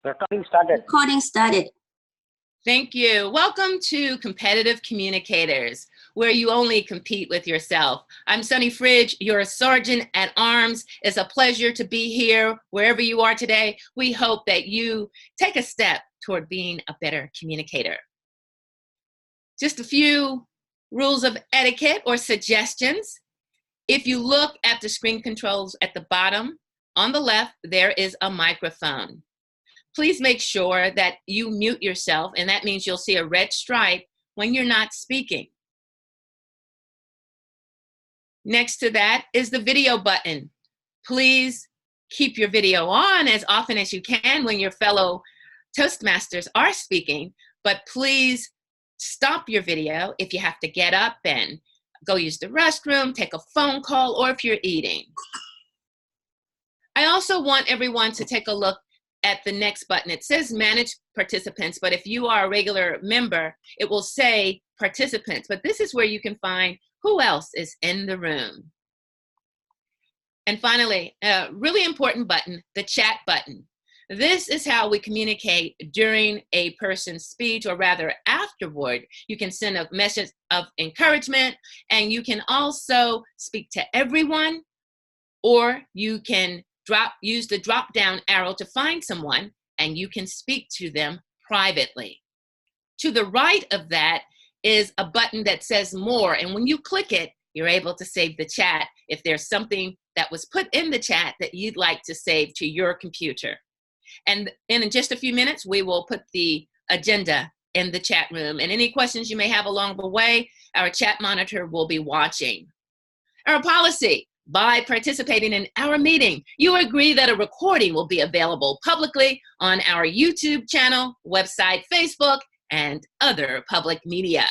Recording started. Recording started. Thank you. Welcome to Competitive Communicators, where you only compete with yourself. I'm Sunny Fridge, your Sergeant at Arms. It's a pleasure to be here wherever you are today. We hope that you take a step toward being a better communicator. Just a few rules of etiquette or suggestions. If you look at the screen controls at the bottom, on the left, there is a microphone. Please make sure that you mute yourself, and that means you'll see a red stripe when you're not speaking. Next to that is the video button. Please keep your video on as often as you can when your fellow Toastmasters are speaking, but please stop your video if you have to get up and go use the restroom, take a phone call, or if you're eating. I also want everyone to take a look at the next button. It says manage participants, but if you are a regular member, it will say participants, but this is where you can find who else is in the room. And finally, a really important button, the chat button. This is how we communicate during a person's speech, or rather afterward. You can send a message of encouragement, and you can also speak to everyone, or you can use the drop-down arrow to find someone, and you can speak to them privately. To the right of that is a button that says more, and when you click it, you're able to save the chat if there's something that was put in the chat that you'd like to save to your computer. And in just a few minutes, we will put the agenda in the chat room, and any questions you may have along the way, our chat monitor will be watching. Our policy: by participating in our meeting, you agree that a recording will be available publicly on our YouTube channel, website, Facebook, and other public media.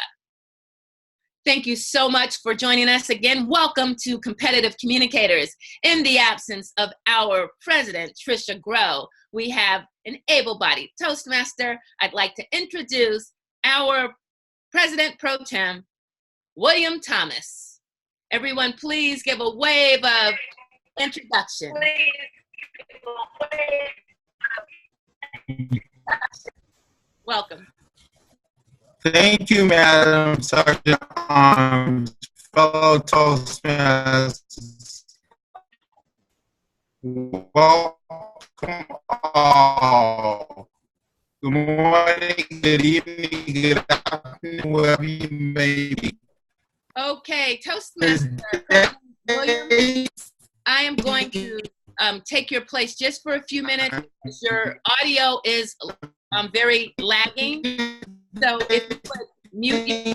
Thank you so much for joining us again. Welcome to Competitive Communicators. In the absence of our president, Tricia Grow, we have an able-bodied Toastmaster. I'd like to introduce our President Pro Tem, William Thomas. Everyone, please give a wave of introduction. Welcome. Thank you, Madam Sergeant Arms, fellow Toastmasters. Welcome all. Good morning, good evening, good afternoon, wherever you may be. Okay, Toastmaster William, I am going to take your place just for a few minutes. Your audio is very lagging, so if you could mute yourself.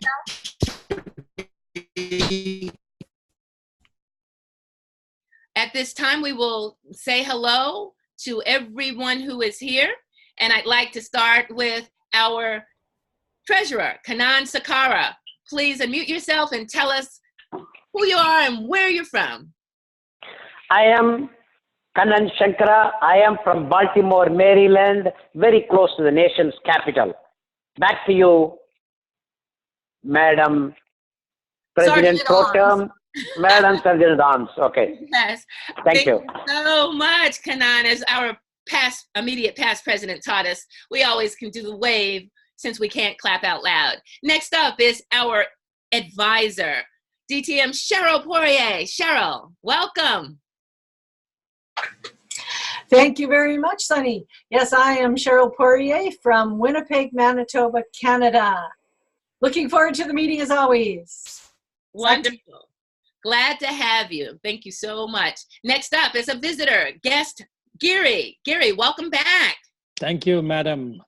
At this time, we will say hello to everyone who is here, and I'd like to start with our treasurer, Kanan Sakara. Please unmute yourself and tell us who you are and where you're from. I am Kanan Shankara. I am from Baltimore, Maryland, very close to the nation's capital. Back to you, Madam President Pro Tem, Madam Sergeant Arms. Okay. Yes. Thank you so much, Kanan. As our immediate past president taught us, we always can do the wave since we can't clap out loud. Next up is our advisor, DTM Sheryl Poirier. Sheryl, welcome. Thank you very much, Sunny. Yes, I am Sheryl Poirier from Winnipeg, Manitoba, Canada. Looking forward to the meeting as always. Wonderful. Glad to have you. Thank you so much. Next up is a visitor, guest Giri. Giri, welcome back. Thank you, Madam.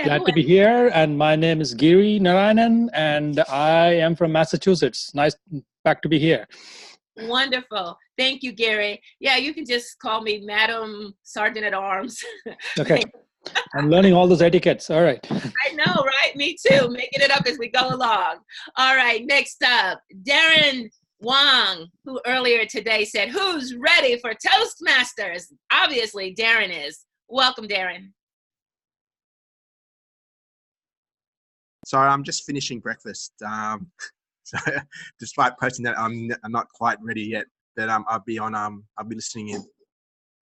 Glad to be here, and my name is Giri Narayanan, and I am from Massachusetts. Nice back to be here. Wonderful. Thank you, Gary. Yeah, you can just call me Madam Sergeant at Arms. Okay. I'm learning all those etiquettes. All right. I know, right? Me too. Making it up as we go along. All right, next up, Darren Wong, who earlier today said, who's ready for Toastmasters? Obviously, Darren is. Welcome, Darren. Sorry, I'm just finishing breakfast. So despite posting that, I'm not quite ready yet. But I'll be listening in.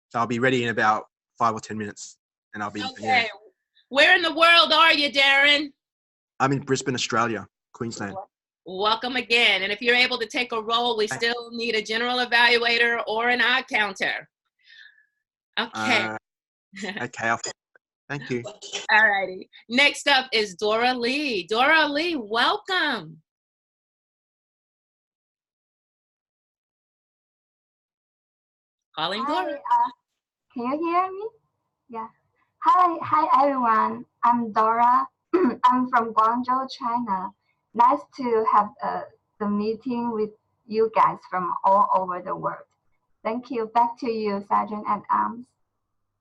So I'll be ready in about 5 or 10 minutes. and I'll be. Okay. Yeah. Where in the world are you, Darren? I'm in Brisbane, Australia, Queensland. Welcome again. And if you're able to take a role, we still need a general evaluator or an odd counter. Okay. Okay. Thank you. All righty. Next up is Dora Lee. Dora Lee, welcome. Calling Dora. Can you hear me? Yeah. Hi everyone. I'm Dora. I'm from Guangzhou, China. Nice to have the meeting with you guys from all over the world. Thank you. Back to you, Sergeant at Arms.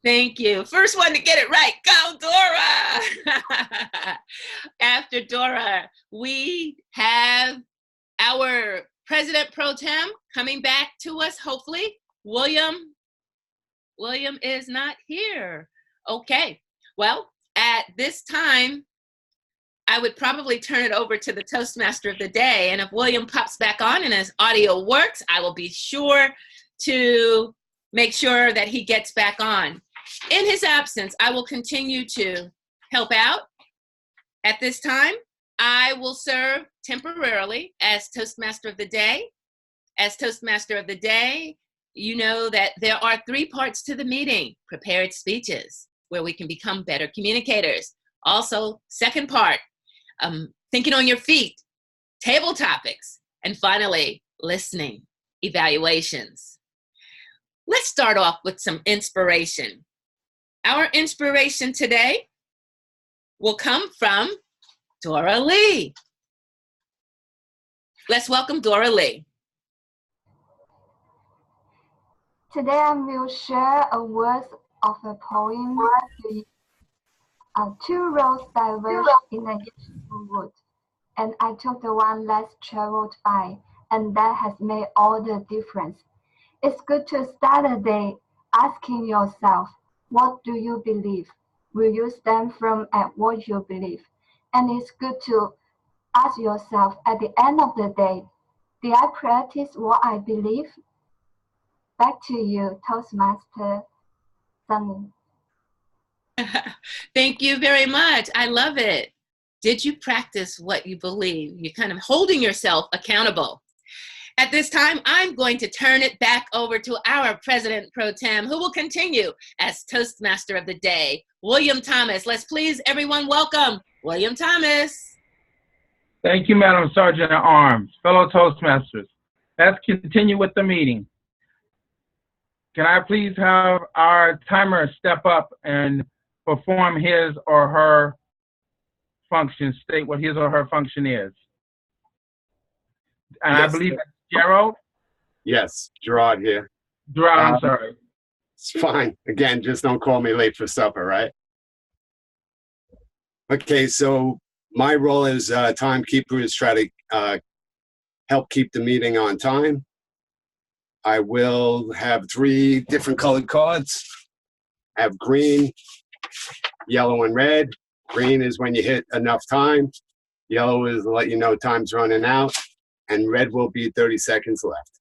Thank you. First one to get it right. Go, Dora. After Dora, we have our President Pro Tem coming back to us, hopefully. William is not here. Okay. Well, at this time, I would probably turn it over to the Toastmaster of the day. And if William pops back on and his audio works, I will be sure to make sure that he gets back on. In his absence, I will continue to help out. At this time, I will serve temporarily as Toastmaster of the day. As Toastmaster of the day, you know that there are 3 parts to the meeting: prepared speeches, where we can become better communicators. Also, second part, thinking on your feet, table topics, and finally, listening, evaluations. Let's start off with some inspiration. Our inspiration today will come from Dora Lee. Let's welcome Dora Lee. Today I will share a verse of a poem. Two roads diverge in a beautiful wood, and I took the one less traveled by, and that has made all the difference. It's good to start a day asking yourself, what do you believe? Will you stand firm at what you believe? And it's good to ask yourself at the end of the day, did I practice what I believe? Back to you, Toastmaster Sunny. Thank you very much. I love it. Did you practice what you believe? You're kind of holding yourself accountable. At this time, I'm going to turn it back over to our President Pro Tem, who will continue as Toastmaster of the day, William Thomas. Let's please, everyone, welcome William Thomas. Thank you, Madam Sergeant at Arms. Fellow Toastmasters, let's continue with the meeting. Can I please have our timer step up and perform his or her function, state what his or her function is? And yes. I believe that's Sheryl? Yes, Gerard here. Gerard, I'm sorry. It's fine. Again, just don't call me late for supper, right? Okay, so my role as timekeeper is try to help keep the meeting on time. I will have 3 different colored cards. I have green, yellow, and red. Green is when you hit enough time. Yellow is to let you know time's running out. And red will be 30 seconds left.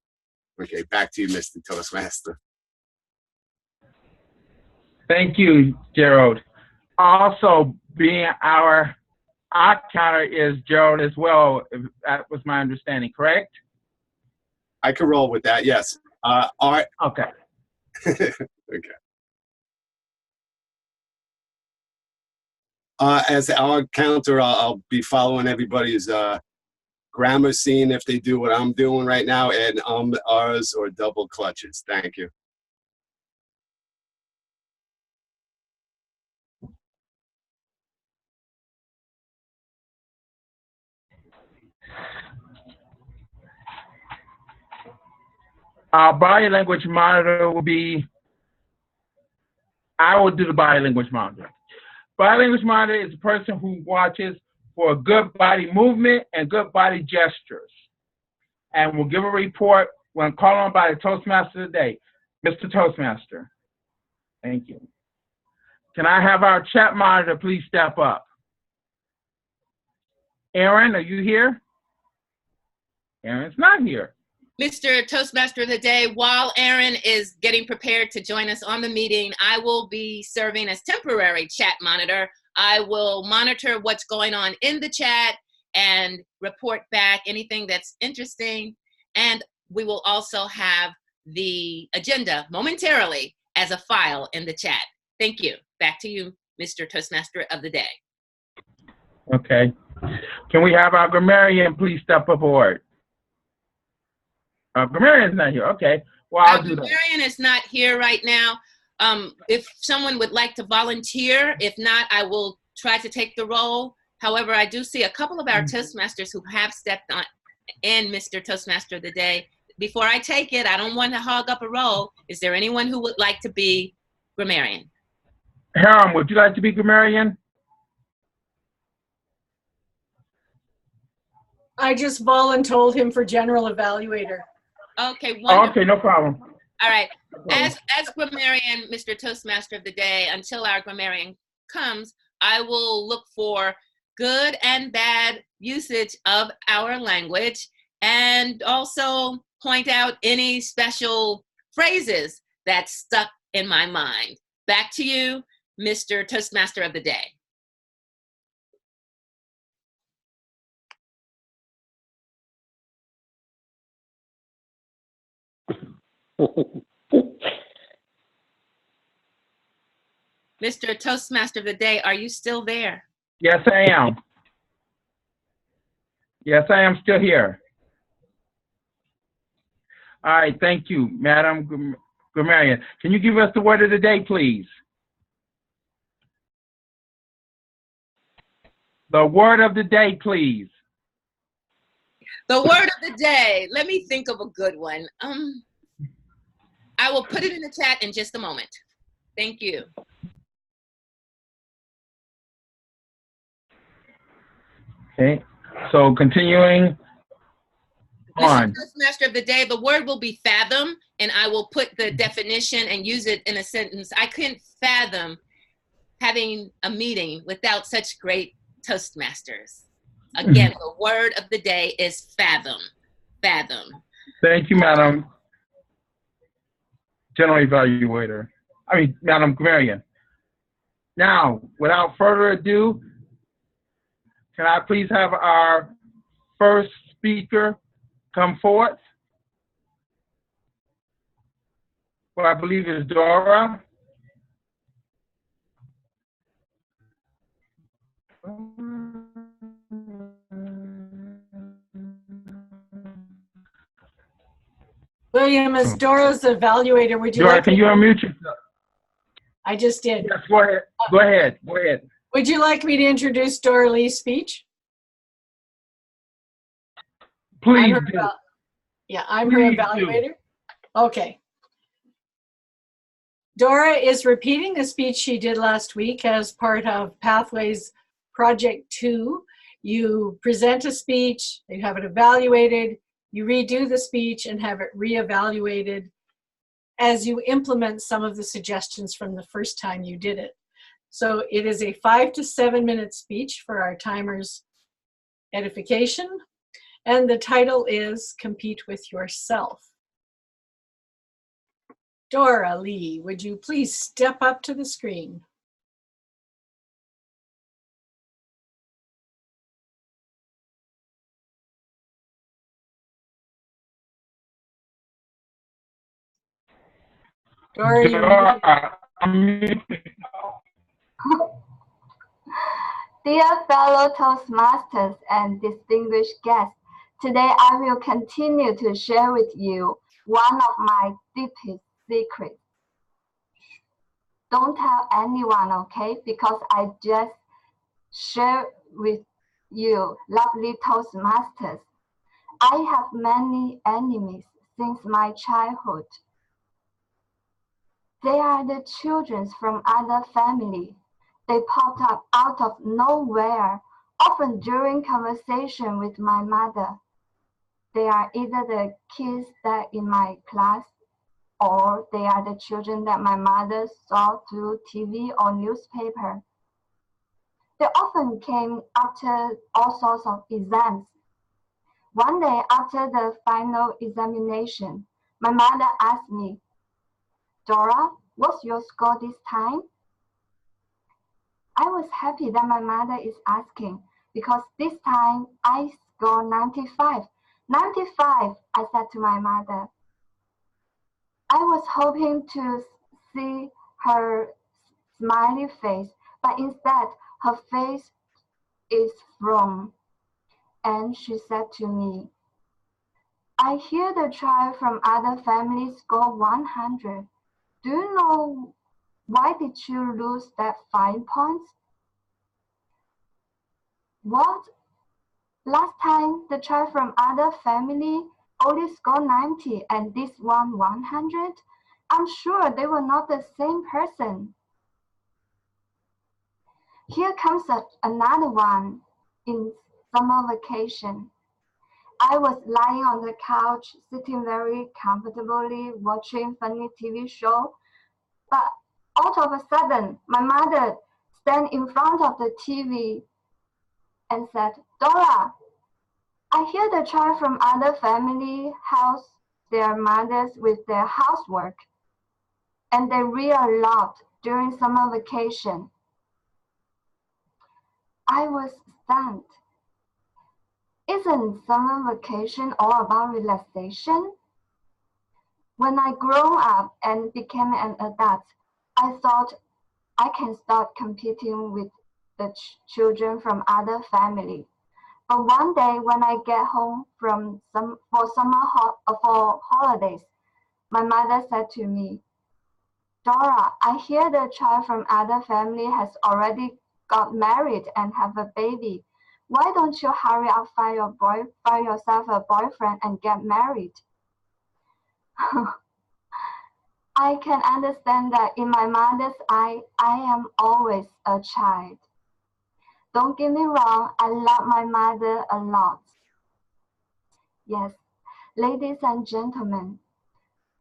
Okay, back to you, Mr. Toastmaster. Thank you, Gerald. Also, being our odd counter is Gerald as well. That was my understanding, correct? I can roll with that, yes. Art. Okay. Okay. As our counter, I'll be following everybody's grammar, seeing if they do what I'm doing right now, and R's or double clutches. Thank you. Our body language monitor will be, I will do the body language monitor. Body language monitor is a person who watches for good body movement and good body gestures, and will give a report when called on by the Toastmaster today. Mr. Toastmaster, thank you. Can I have our chat monitor please step up? Aaron, are you here? Aaron's not here. Mr. Toastmaster of the Day, while Aaron is getting prepared to join us on the meeting, I will be serving as temporary chat monitor. I will monitor what's going on in the chat and report back anything that's interesting. And we will also have the agenda momentarily as a file in the chat. Thank you. Back to you, Mr. Toastmaster of the Day. Okay. Can we have our grammarian please step aboard? Grammarian's not here. Okay. Well, I'll do that. Grammarian is not here right now. If someone would like to volunteer, if not, I will try to take the role. However, I do see a couple of our Toastmasters who have stepped on in Mr. Toastmaster of the Day. Before I take it, I don't want to hog up a role. Is there anyone who would like to be grammarian? Hariom, would you like to be grammarian? I just voluntold him for general evaluator. Okay, wonderful. Okay, no problem. All right. As grammarian, Mr. Toastmaster of the Day, until our grammarian comes, I will look for good and bad usage of our language and also point out any special phrases that stuck in my mind. Back to you, Mr. Toastmaster of the Day. Mr. Toastmaster of the Day, are you still there? Yes, I am. Yes, I am still here. All right, thank you, Madam Grammarian. Can you give us the word of the day, please? The word of the day, please. The word of the day. Let me think of a good one. I will put it in the chat in just a moment. Thank you. Okay, so continuing on. Mr. Toastmaster of the Day, the word will be fathom, and I will put the definition and use it in a sentence. I couldn't fathom having a meeting without such great Toastmasters. Again, the word of the day is fathom. Fathom. Thank you, Madam General Evaluator. Madam Grammarian. Now, without further ado, can I please have our first speaker come forth? Well, I believe it's Dora. William, as Dora's evaluator, would you Dora, like can you unmute yourself? I just did. Yes, go ahead. Go ahead. Go ahead. Would you like me to introduce Dora Lee's speech? Please do. Yeah, I'm her evaluator. Okay. Dora is repeating the speech she did last week as part of Pathways Project 2. You present a speech, you have it evaluated, you redo the speech and have it reevaluated as you implement some of the suggestions from the first time you did it. So it is a 5 to 7 minute speech for our timer's edification. And the title is Compete with Yourself. Dora Lee, would you please step up to the screen? Dora, Dear fellow Toastmasters and distinguished guests, today I will continue to share with you one of my deepest secrets. Don't tell anyone, okay? Because I just share with you, lovely Toastmasters. I have many enemies since my childhood. They are the children from other families. They popped up out of nowhere, often during conversation with my mother. They are either the kids that in my class, or they are the children that my mother saw through TV or newspaper. They often came after all sorts of exams. One day after the final examination, my mother asked me, Dora, what's your score this time? I was happy that my mother is asking because this time I scored 95. 95, I said to my mother. I was hoping to see her smiley face, but instead her face is frown. And she said to me, I hear the child from other families score 100. Do you know why did you lose that 5 points? What? Last time the child from other family only scored 90 and this one 100? I'm sure they were not the same person. Here comes another one in summer vacation. I was lying on the couch, sitting very comfortably, watching funny TV show. But all of a sudden, my mother stand in front of the TV and said, Dora, I hear the child from other family help their mothers with their housework, and they read a lot during summer vacation. I was stunned. Isn't summer vacation all about relaxation? When I grew up and became an adult, I thought I can start competing with the children from other families. But one day when I get home for holidays, my mother said to me, Dora, I hear the child from other family has already got married and have a baby. Why don't you hurry up, find yourself a boyfriend and get married? I can understand that in my mother's eye, I am always a child. Don't get me wrong, I love my mother a lot. Yes, ladies and gentlemen,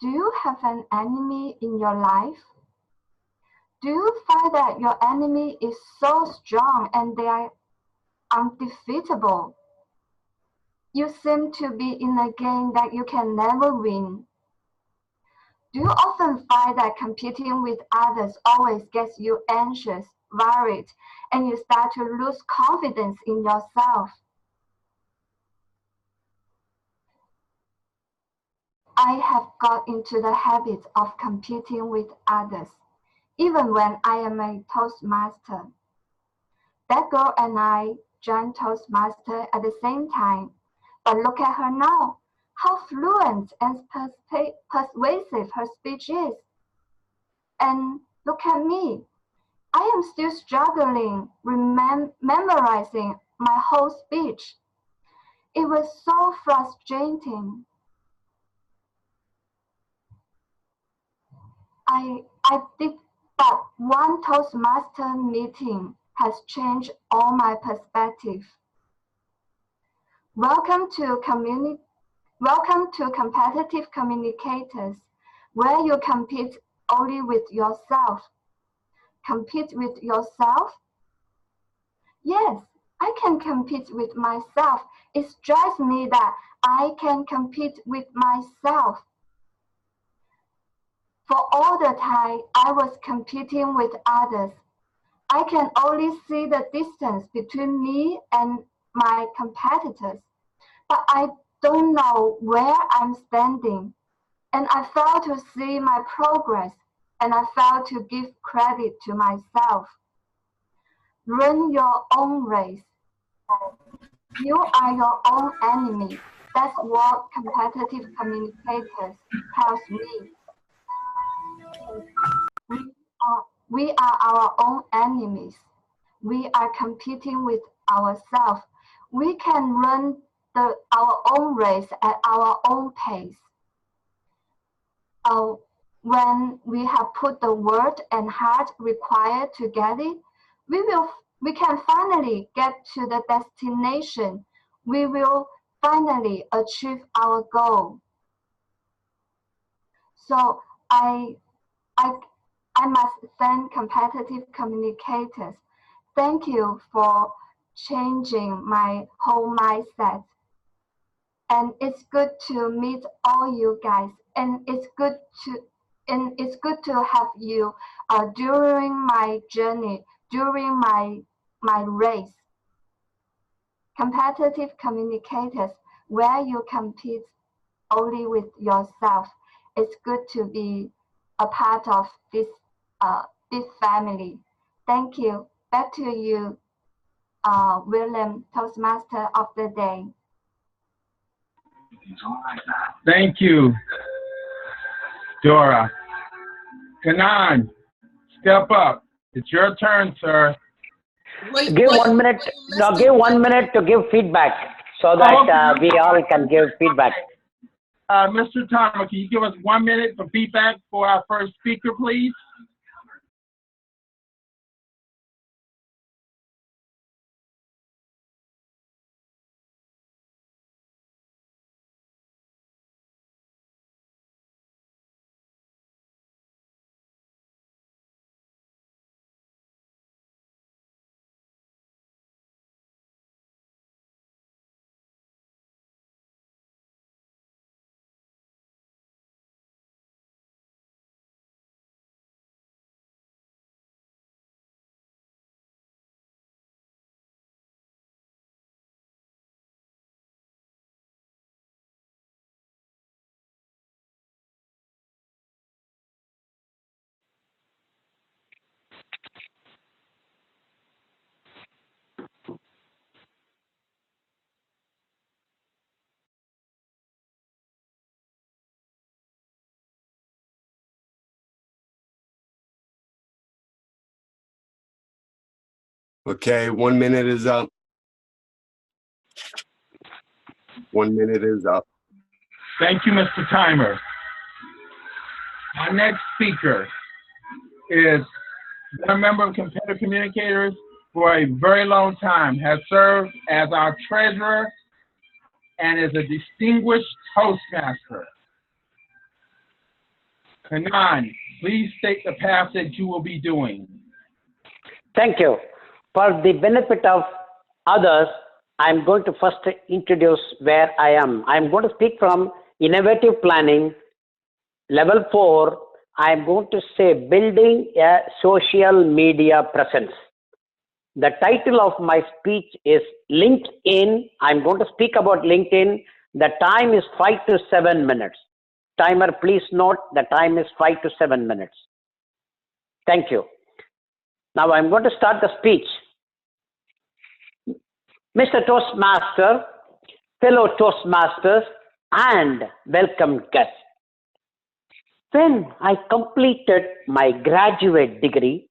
do you have an enemy in your life? Do you find that your enemy is so strong and they are undefeatable? You seem to be in a game that you can never win. Do you often find that competing with others always gets you anxious, worried, and you start to lose confidence in yourself? I have got into the habit of competing with others, even when I am a Toastmaster. That girl and I joined Toastmaster at the same time, but look at her now, how fluent and persuasive her speech is. And look at me, I am still struggling memorizing my whole speech. It was so frustrating. I did, but one Toastmaster meeting has changed all my perspective. Welcome to Competitive Communicators, where you compete only with yourself. Compete with yourself? Yes, I can compete with myself. It drives me that I can compete with myself. For all the time I was competing with others, I can only see the distance between me and my competitors, but I don't know where I'm standing. And I fail to see my progress, and I fail to give credit to myself. Run your own race. You are your own enemy. That's what competitive communicators tells me. We are our own enemies. We are competing with ourselves. We can run our own race at our own pace. When we have put the word and heart required together, we can finally get to the destination. We will finally achieve our goal. So I must thank competitive communicators. Thank you for changing my whole mindset. and it's good to meet all you guys, and it's good to have you during my journey, during my race. Competitive communicators, where you compete only with yourself. It's good to be a part of this family. Thank you. Back to you, William, Toastmaster of the Day. Thank you, Dora. Kanan, step up. It's your turn, sir. Give 1 minute. No, give 1 minute to give feedback so that we all can give feedback. Mr. Timer, can you give us 1 minute for feedback for our first speaker, please? Okay, 1 minute is up. 1 minute is up. Thank you, Mr. Timer. Our next speaker is a member of Competitive Communicators for a very long time, has served as our treasurer and is a distinguished Toastmaster. Kanan, please state the passage you will be doing. Thank you. For the benefit of others, I'm going to first introduce where I am. I'm going to speak from Innovative Planning, Level 4. I'm going to say Building a Social Media Presence. The title of my speech is LinkedIn. I'm going to speak about LinkedIn. The time is 5 to 7 minutes. Timer, please note the time is 5 to 7 minutes. Thank you. Now I'm going to start the speech. Mr. Toastmaster, fellow Toastmasters, and welcome guests. When I completed my graduate degree,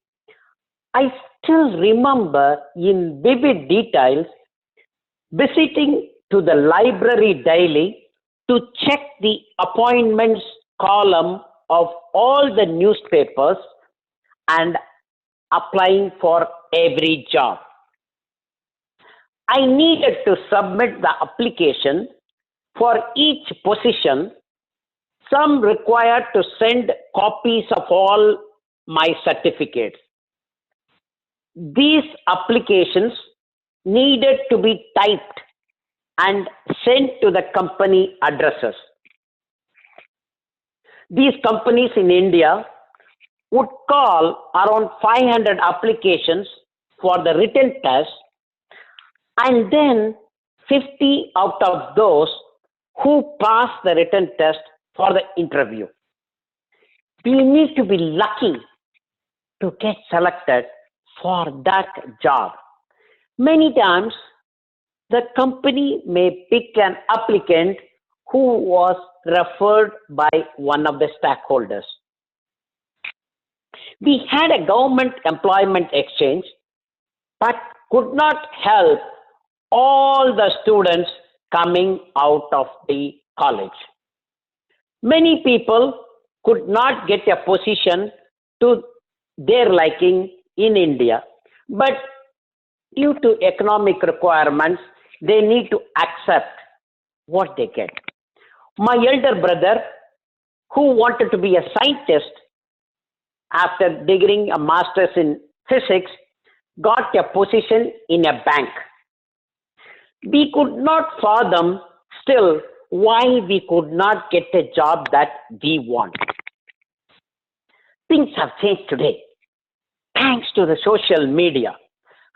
I still remember in vivid details visiting to the library daily to check the appointments column of all the newspapers and applying for every job. I needed to submit the application for each position. Some required to send copies of all my certificates. These applications needed to be typed and sent to the company addresses. These companies in India would call around 500 applications for the written test, and then 50 out of those who pass the written test for the interview. We need to be lucky to get selected for that job. Many times, the company may pick an applicant who was referred by one of the stakeholders. We had a government employment exchange, but could not help all the students coming out of the college. Many people could not get a position to their liking in India, but due to economic requirements, they need to accept what they get. My elder brother, who wanted to be a scientist after getting a master's in physics, got a position in a bank. We could not fathom still why we could not get a job that we want. Things have changed today. Thanks to the social media,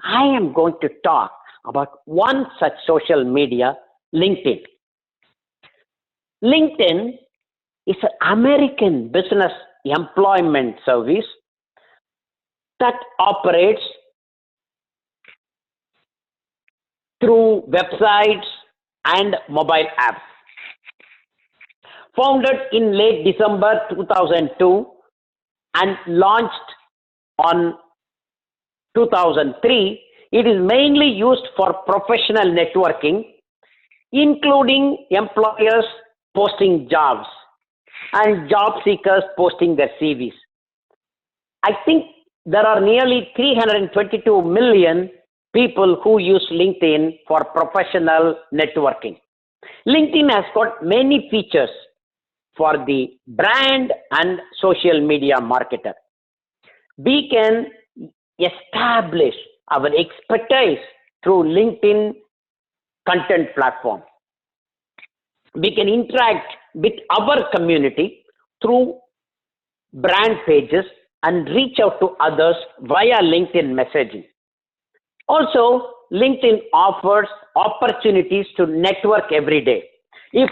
I am going to talk about one such social media, LinkedIn. LinkedIn is an American business employment service that operates through websites and mobile apps. Founded in late December 2002 and launched on 2003, it is mainly used for professional networking, including employers posting jobs and job seekers posting their CVs. I think there are nearly 322 million people who use LinkedIn for professional networking. LinkedIn has got many features for the brand and social media marketer. We can establish our expertise through LinkedIn content platform. We can interact with our community through brand pages and reach out to others via LinkedIn messaging. Also, LinkedIn offers opportunities to network every day. If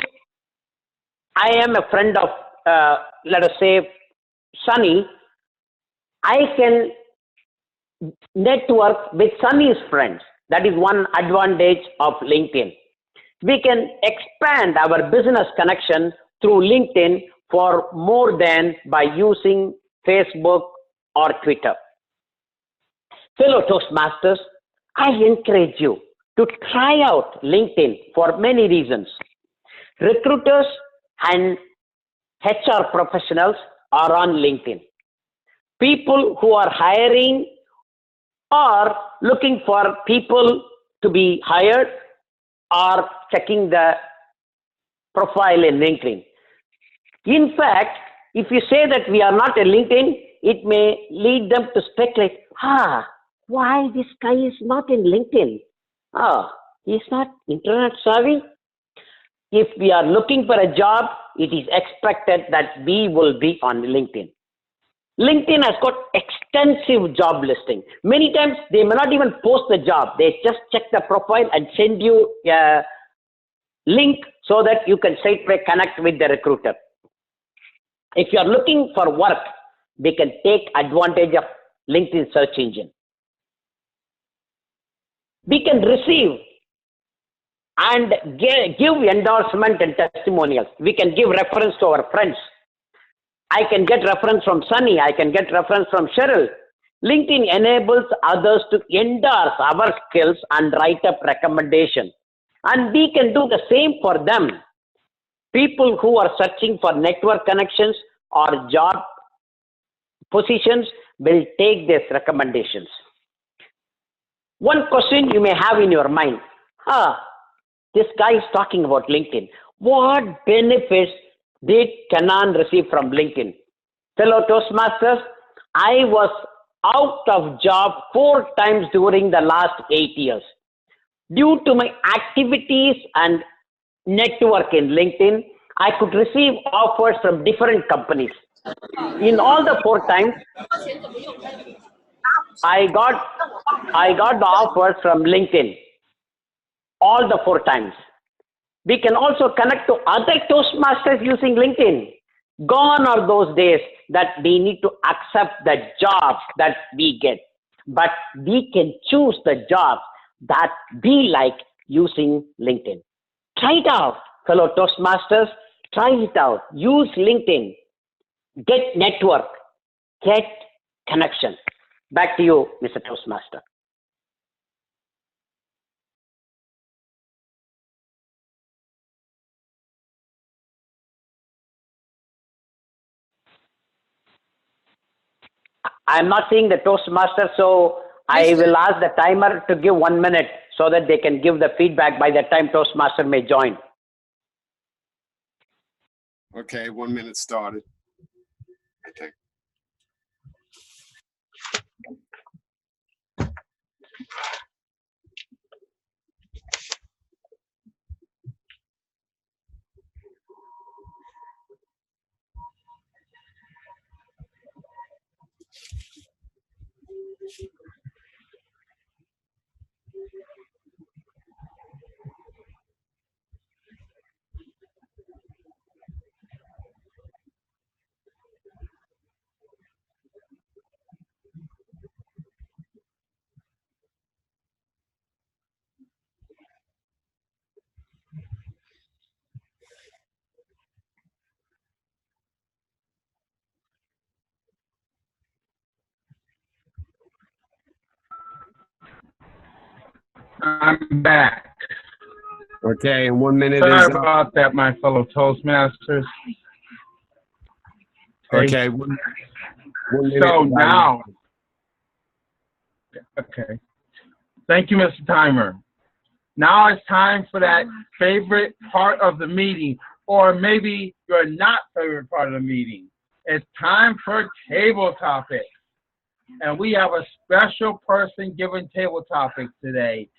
I am a friend of, let us say, Sunny, I can network with Sunny's friends. That is one advantage of LinkedIn. We can expand our business connection through LinkedIn for more than by using Facebook or Twitter. Fellow Toastmasters, I encourage you to try out LinkedIn for many reasons. Recruiters and HR professionals are on LinkedIn. People who are hiring or looking for people to be hired are checking the profile in LinkedIn. In fact, if you say that we are not a LinkedIn, it may lead them to speculate, why this guy is not in LinkedIn? He's not internet savvy. If we are looking for a job, it is expected that we will be on LinkedIn. LinkedIn has got extensive job listing. Many times they may not even post the job. They just check the profile and send you a link so that you can straightaway connect with the recruiter. If you are looking for work, they can take advantage of LinkedIn search engine. We can receive and give endorsement and testimonials. We can give reference to our friends. I can get reference from Sunny. I can get reference from Sheryl. LinkedIn enables others to endorse our skills and write up recommendations. And we can do the same for them. People who are searching for network connections or job positions will take these recommendations. One question you may have in your mind, this guy is talking about LinkedIn. What benefits did Kanan receive from LinkedIn? Fellow Toastmasters, I was out of job 4 times during the last 8 years. Due to my activities and network in LinkedIn, I could receive offers from different companies. In all the 4 times, I got the offers from LinkedIn. All the 4 times. We can also connect to other Toastmasters using LinkedIn. Gone are those days that we need to accept the jobs that we get. But we can choose the jobs that we like using LinkedIn. Try it out, fellow Toastmasters. Try it out. Use LinkedIn. Get network. Get connection. Back to you, Mr. Toastmaster. I'm not seeing the Toastmaster, so I will ask the timer to give 1 minute so that they can give the feedback by the time Toastmaster may join. Okay, 1 minute started. Okay. I'm back. Okay, and 1 minute Sorry is up. about that, my fellow Toastmasters. Okay, 1 minute. So now, okay. Thank you, Mr. Timer. Now it's time for that favorite part of the meeting, or maybe your not favorite part of the meeting. It's time for table topics. And we have a special person giving table topics today.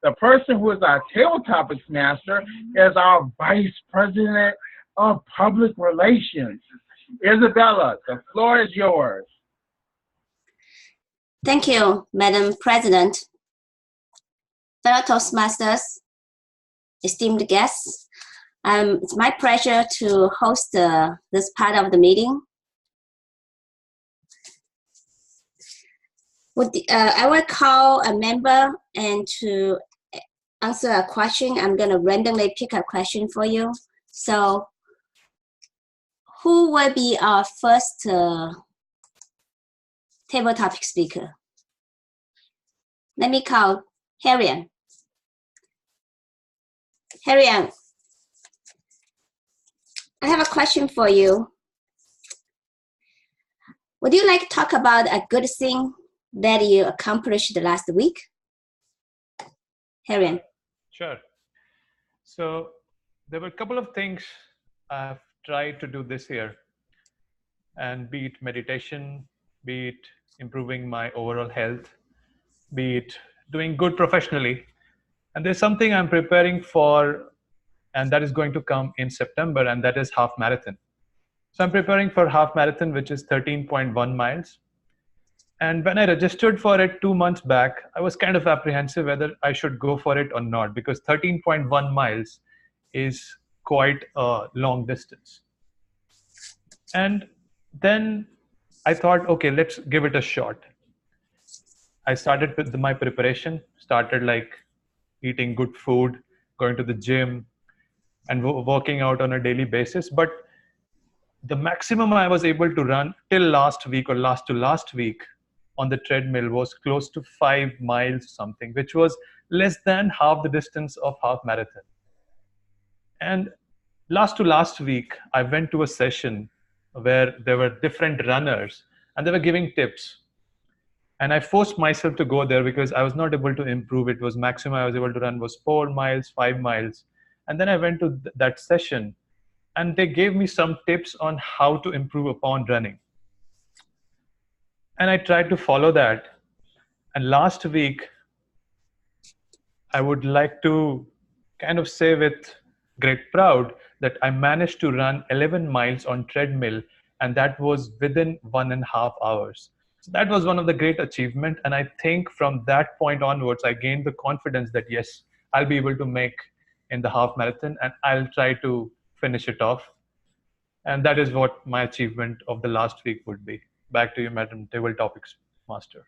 The person who is our table topics master is our Vice President of Public Relations. Isabella, the floor is yours. Thank you, Madam President. Fellow Toastmasters, esteemed guests, it's my pleasure to host this part of the meeting. I will call a member and to answer a question. I'm going to randomly pick a question for you. So who will be our first table topic speaker? Let me call Hariom. Hariom, I have a question for you. Would you like to talk about a good thing that you accomplished last week? Hariom. Sure. So there were a couple of things I've tried to do this year, and be it meditation, be it improving my overall health, be it doing good professionally. And there's something I'm preparing for, and that is going to come in September, and that is half marathon. So I'm preparing for half marathon, which is 13.1 miles. And when I registered for it 2 months back, I was kind of apprehensive whether I should go for it or not, because 13.1 miles is quite a long distance. And then I thought, okay, let's give it a shot. I started with my preparation, started like eating good food, going to the gym, and working out on a daily basis. But the maximum I was able to run till last week or last to last week on the treadmill was close to 5 miles something, which was less than half the distance of half marathon. And last to last week, I went to a session where there were different runners and they were giving tips. And I forced myself to go there because I was not able to improve. It was maximum I was able to run was 4 miles, 5 miles. And then I went to that session and they gave me some tips on how to improve upon running. And I tried to follow that. And last week, I would like to kind of say with great pride that I managed to run 11 miles on treadmill, and that was within 1.5 hours. So that was one of the great achievements. And I think from that point onwards, I gained the confidence that yes, I'll be able to make in the half marathon, and I'll try to finish it off. And that is what my achievement of the last week would be. Back to you, Madam Table Topics Master.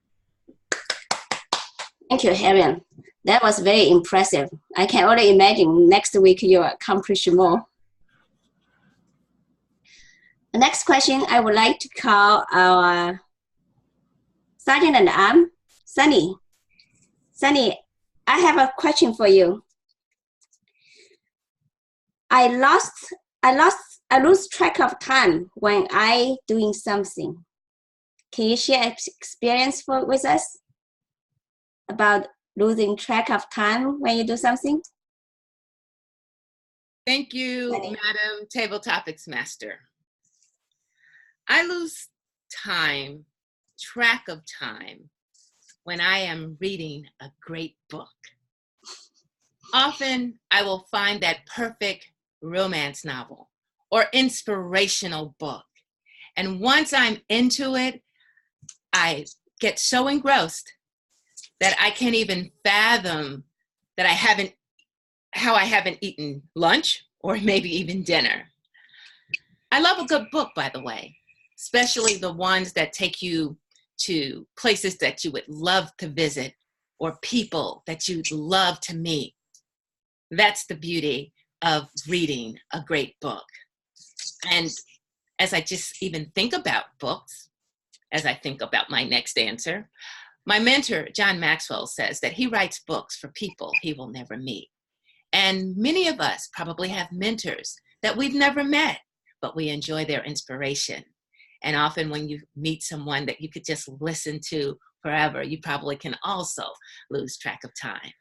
Thank you, Hariom. That was very impressive. I can only imagine next week you'll accomplish more. The next question I would like to call our Sergeant at Arms, Sunny. Sunny, I have a question for you. I lose track of time when I doing something. Can you share experience with us about losing track of time when you do something? Thank you, Madam Table Topics Master. I lose track of time, when I am reading a great book. Often I will find that perfect romance novel or inspirational book. And once I'm into it, I get so engrossed that I can't even fathom that how I haven't eaten lunch or maybe even dinner. I love a good book, by the way, especially the ones that take you to places that you would love to visit or people that you'd love to meet. That's the beauty of reading a great book. And as I just even think about books, as I think about my next answer, My mentor, John Maxwell, says that he writes books for people he will never meet. And many of us probably have mentors that we've never met, but we enjoy their inspiration. And often when you meet someone that you could just listen to forever, you probably can also lose track of time.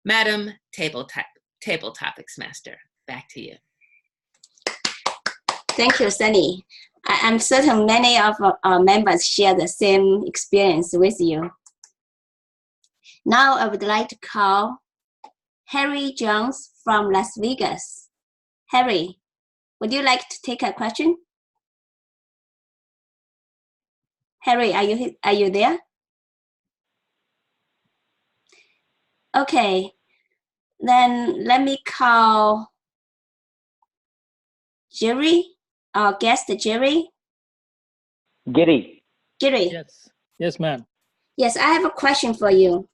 Madam Table Topics Master, back to you. Thank you, Sunny. I'm certain many of our members share the same experience with you. Now I would like to call Harry Jones from Las Vegas. Harry, would you like to take a question? Harry, are you there? Okay, then let me call Jerry, our guest Jerry. Giri. Jerry. Yes, ma'am. Yes, I have a question for you.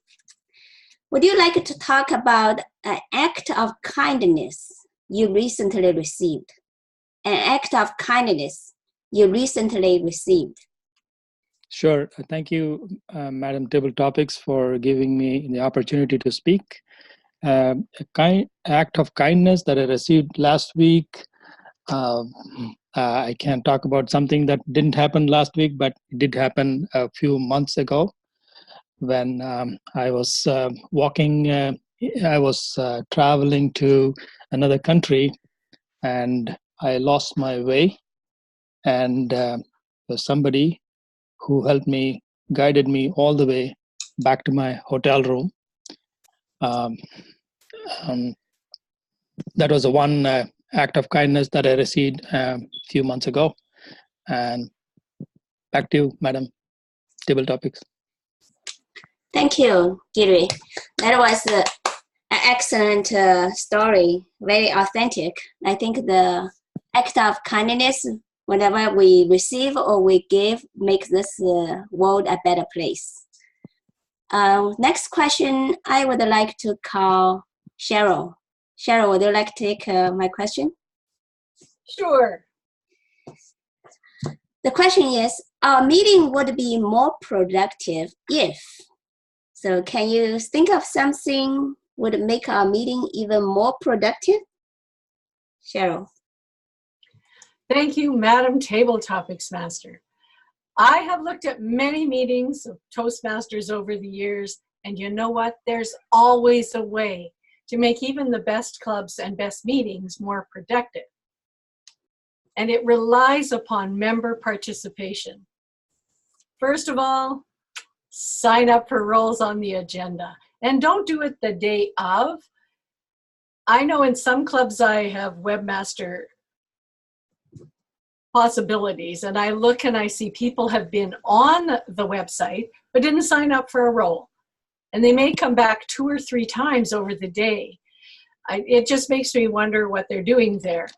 Would you like to talk about an act of kindness you recently received? An act of kindness you recently received. Sure. Thank you, Madam Table Topics, for giving me the opportunity to speak. A act of kindness that I received last week. I can't talk about something that didn't happen last week, but it did happen a few months ago when I was walking. I was traveling to another country, and I lost my way. And there's somebody who helped me, guided me all the way back to my hotel room. That was the one act of kindness that I received a few months ago. And back to you, Madam Table Topics. Thank you, Giri. That was an excellent story, very authentic. I think the act of kindness, whenever we receive or we give, makes this world a better place. Next question, I would like to call Sheryl. Sheryl, would you like to take my question? Sure. The question is, our meeting would be more productive if. So can you think of something would make our meeting even more productive? Sheryl. Thank you, Madam Table Topics Master. I have looked at many meetings of Toastmasters over the years, and you know what? There's always a way to make even the best clubs and best meetings more productive. And it relies upon member participation. First of all, sign up for roles on the agenda. And don't do it the day of. I know in some clubs I have webmaster possibilities, and I look and I see people have been on the website but didn't sign up for a role. And they may come back 2 or 3 times over the day. It just makes me wonder what they're doing there.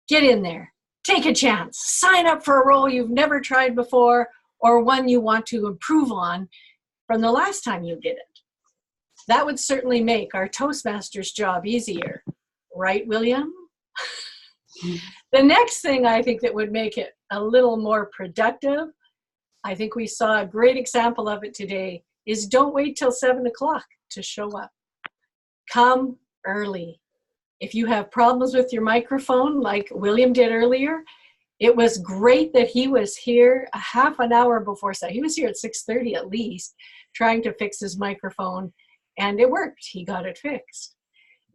Get in there. Take a chance. Sign up for a role you've never tried before or one you want to improve on from the last time you did it. That would certainly make our Toastmasters job easier. Right, William? The next thing I think that would make it a little more productive, I think we saw a great example of it today, is don't wait till 7 o'clock to show up. Come early. If you have problems with your microphone, like William did earlier, it was great that he was here a half an hour before. So he was here at 6:30 at least, trying to fix his microphone, and it worked. He got it fixed.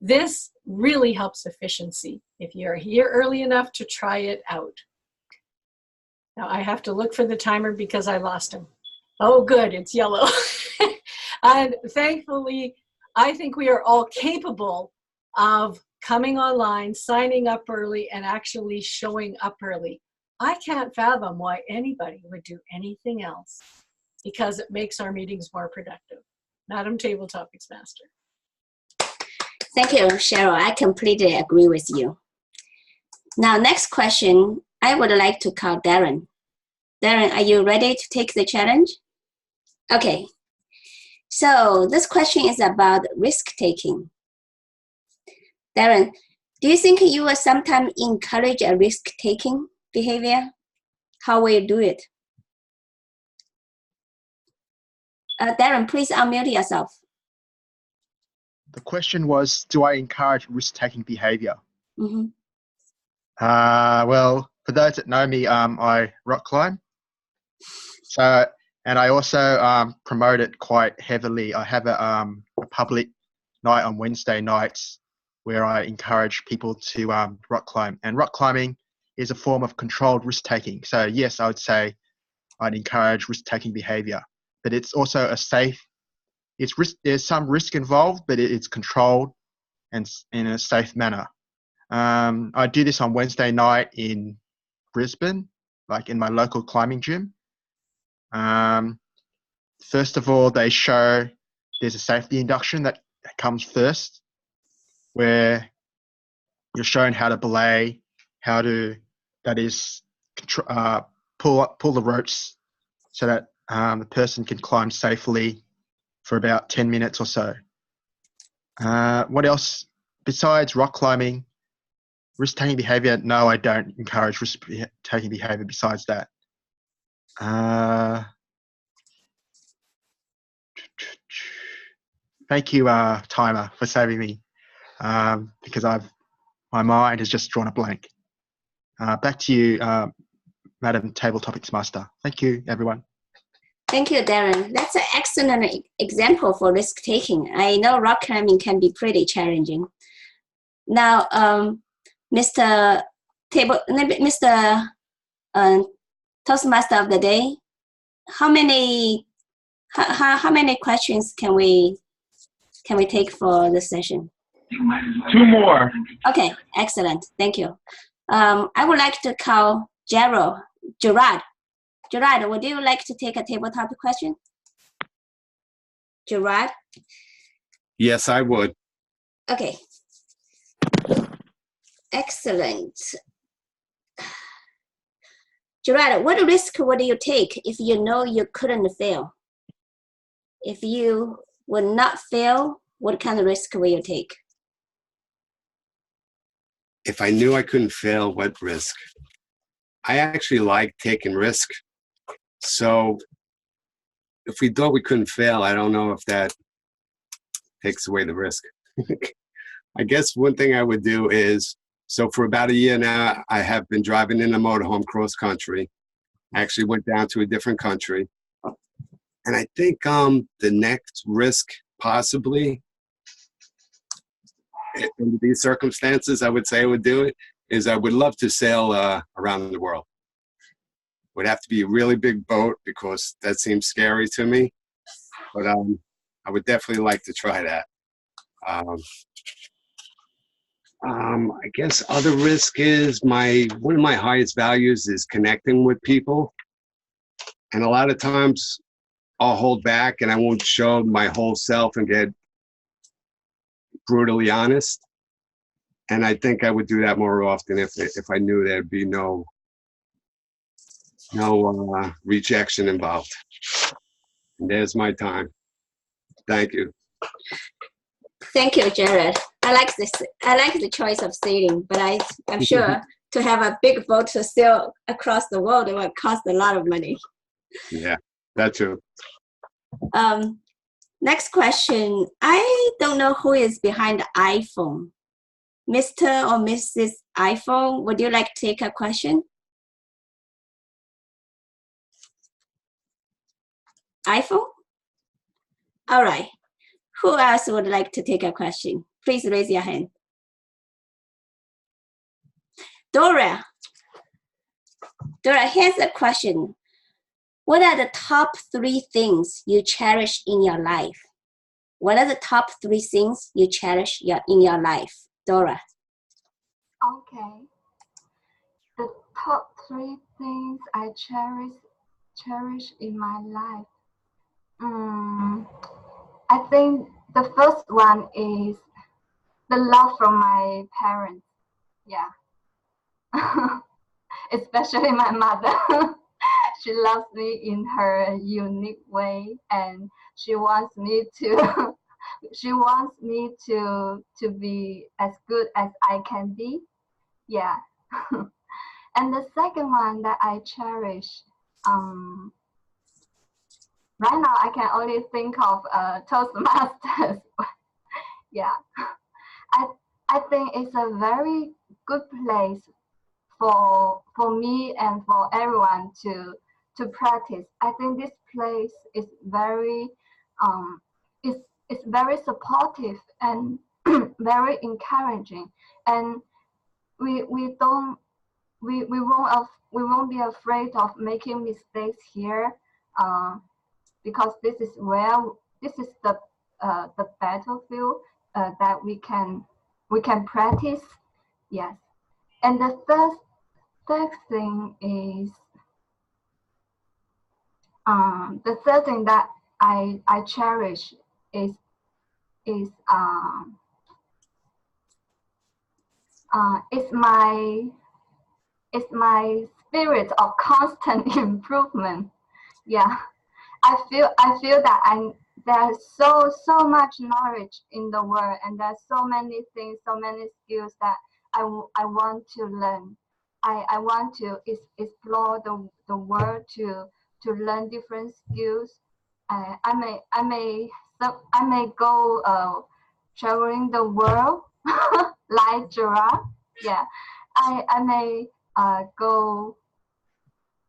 This really helps efficiency if you're here early enough to try it out. Now I have to look for the timer because I lost him. Oh, good, it's yellow. And thankfully, I think we are all capable of coming online, signing up early, and actually showing up early. I can't fathom why anybody would do anything else because it makes our meetings more productive. Madam Table Topics Master. Thank you, Sheryl. I completely agree with you. Now, next question, I would like to call Darren. Darren, are you ready to take the challenge? Okay. So this question is about risk-taking. Darren, do you think you will sometimes encourage a risk-taking behavior? How will you do it? Darren, please unmute yourself. The question was, do I encourage risk-taking behavior? Mm-hmm. Well, for those that know me, I rock climb. So, and I also promote it quite heavily. I have a public night on Wednesday nights where I encourage people to rock climb. And rock climbing is a form of controlled risk-taking. So yes, I would say I'd encourage risk-taking behavior, but it's also a safe, it's risk, there's some risk involved, but it's controlled and in a safe manner. I do this on Wednesday night in Brisbane, like in my local climbing gym. First of all, they show there's a safety induction that comes first, where you're shown how to belay, how to, that is, pull the ropes so that the person can climb safely for about 10 minutes or so. What else? Besides rock climbing, risk-taking behavior, no, I don't encourage risk-taking behavior besides that. Thank you, Timer, for saving me, because my mind has just drawn a blank. Back to you, Madam Table Topics Master. Thank you, everyone. Thank you, Darren. That's an excellent example for risk-taking. I know rock climbing can be pretty challenging. Now, Mr. Toastmaster of the day, how many questions can we take for this session? 2 more. Okay, excellent. Thank you. I would like to call Gerald. Gerard, would you like to take a tabletop question? Gerard? Yes, I would. Okay. Excellent. Gerard, what risk would you take if you know you couldn't fail? If you would not fail, what kind of risk will you take? If I knew I couldn't fail, what risk? I actually like taking risk. So if we thought we couldn't fail, I don't know if that takes away the risk. I guess one thing I would do is, so for about a year now, I have been driving in a motorhome cross country. I actually went down to a different country. And I think the next risk possibly, in these circumstances, I would say I would do it, is I would love to sail around the world. Would have to be a really big boat because that seems scary to me. But I would definitely like to try that. I guess other risk is one of my highest values is connecting with people. And a lot of times I'll hold back and I won't show my whole self and get brutally honest. And I think I would do that more often if I knew there'd be no rejection involved. And there's my time. Thank you. Thank you, Jared. I like this. I like the choice of sailing, but I'm sure to have a big boat to sail across the world, it would cost a lot of money. Yeah, that's true. Next question. I don't know who is behind the iPhone. Mr. or Mrs. iPhone, would you like to take a question? iPhone? All right. Who else would like to take a question? Please raise your hand. Dora. Dora, here's a question. What are the top 3 things you cherish in your life? What are the top 3 things you cherish in your life? Dora. Okay. The top 3 things I cherish in my life. I think the first one is the love from my parents. Yeah. Especially my mother. She loves me in her unique way, and she wants me to to be as good as I can be. Yeah. And the second one that I cherish, right now I can only think of Toastmasters. Yeah, I think it's a very good place for me and for everyone to practice. I think this place is very it's very supportive and very encouraging, and we don't we won't be afraid of making mistakes here, because this is the battlefield that we can practice. Yes, and the third thing is the third thing that I cherish is is my spirit of constant improvement. Yeah, I feel that there's so much knowledge in the world, and there's so many things, so many skills that I want to learn. I want to explore the world to learn different skills. I may go traveling the world like Dora. Yeah, I may go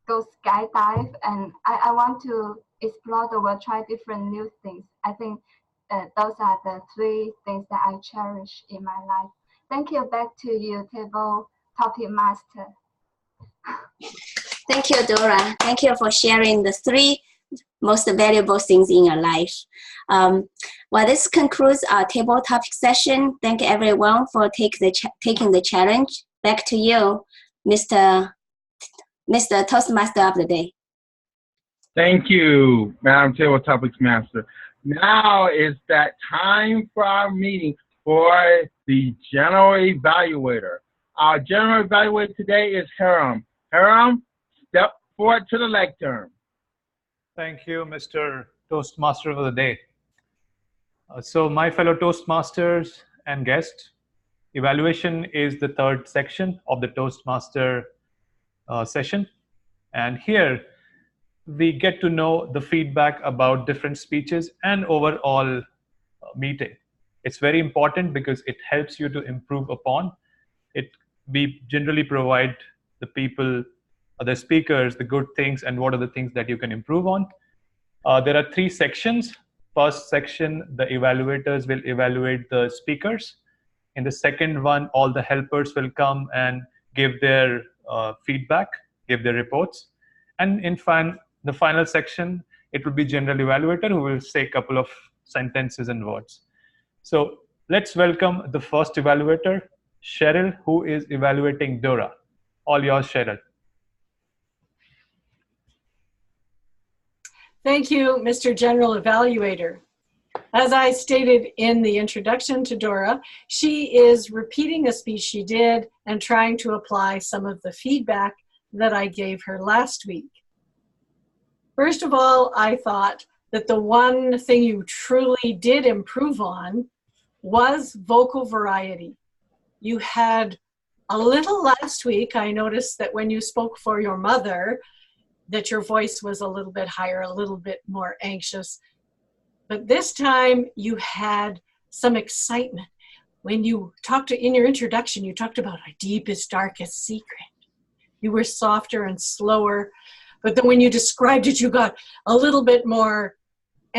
skydive, and I want to explore the world, try different new things. I think those are the three things that I cherish in my life. Thank you. Back to you, table topic master. Thank you, Dora. Thank you for sharing the three most valuable things in your life. Well, this concludes our table topic session. Thank everyone for taking the challenge. Back to you, Mr. Toastmaster of the Day. Thank you, Madam Table Topics Master. Now is that time for our meeting for the General Evaluator. Our General Evaluator today is Hariom. Hariom, step forward to the lectern. Thank you, Mr. Toastmaster of the Day. So my fellow Toastmasters and guests, evaluation is the third section of the Toastmaster session. And here we get to know the feedback about different speeches and overall meeting. It's very important because it helps you to improve upon it. We generally provide the people, the speakers, the good things and what are the things that you can improve on. There are three sections. First section, the evaluators will evaluate the speakers. In the second one, all the helpers will come and give their feedback, give their reports. And in the final section, it will be general evaluator who will say a couple of sentences and words. So let's welcome the first evaluator, Sheryl, who is evaluating Dora. All yours, Sheryl. Thank you, Mr. General Evaluator. As I stated in the introduction to Dora, she is repeating a speech she did and trying to apply some of the feedback that I gave her last week. First of all, I thought that the one thing you truly did improve on was vocal variety. You had a little last week. I noticed that when you spoke for your mother, that your voice was a little bit higher, a little bit more anxious. But this time you had some excitement. When you talked in your introduction, you talked about our deepest, darkest secret. You were softer and slower, but then when you described it, you got a little bit more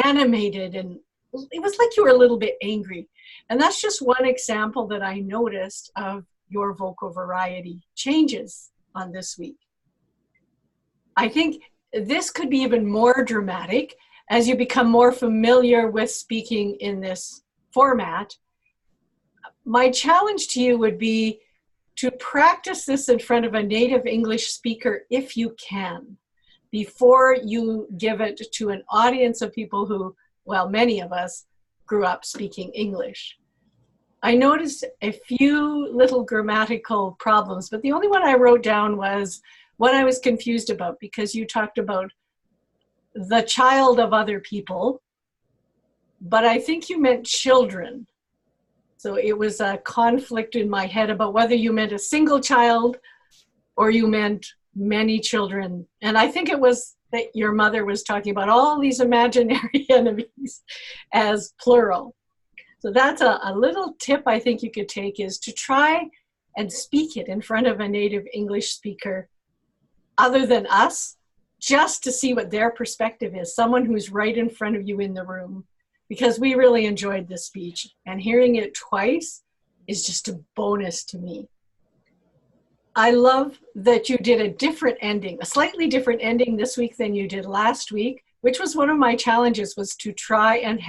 animated, and it was like you were a little bit angry. And that's just one example that I noticed of your vocal variety changes on this week. I think this could be even more dramatic as you become more familiar with speaking in this format. My challenge to you would be to practice this in front of a native English speaker if you can, before you give it to an audience of people who, well, many of us grew up speaking English. I noticed a few little grammatical problems, but the only one I wrote down was what I was confused about, because you talked about the child of other people, but I think you meant children. So it was a conflict in my head about whether you meant a single child or you meant many children. And I think it was that your mother was talking about all these imaginary enemies as plural. So that's a little tip I think you could take, is to try and speak it in front of a native English speaker other than us, just to see what their perspective is, someone who's right in front of you in the room, because we really enjoyed this speech, and hearing it twice is just a bonus to me. I love that you did a different ending, a slightly different ending this week than you did last week, which was one of my challenges, was to try and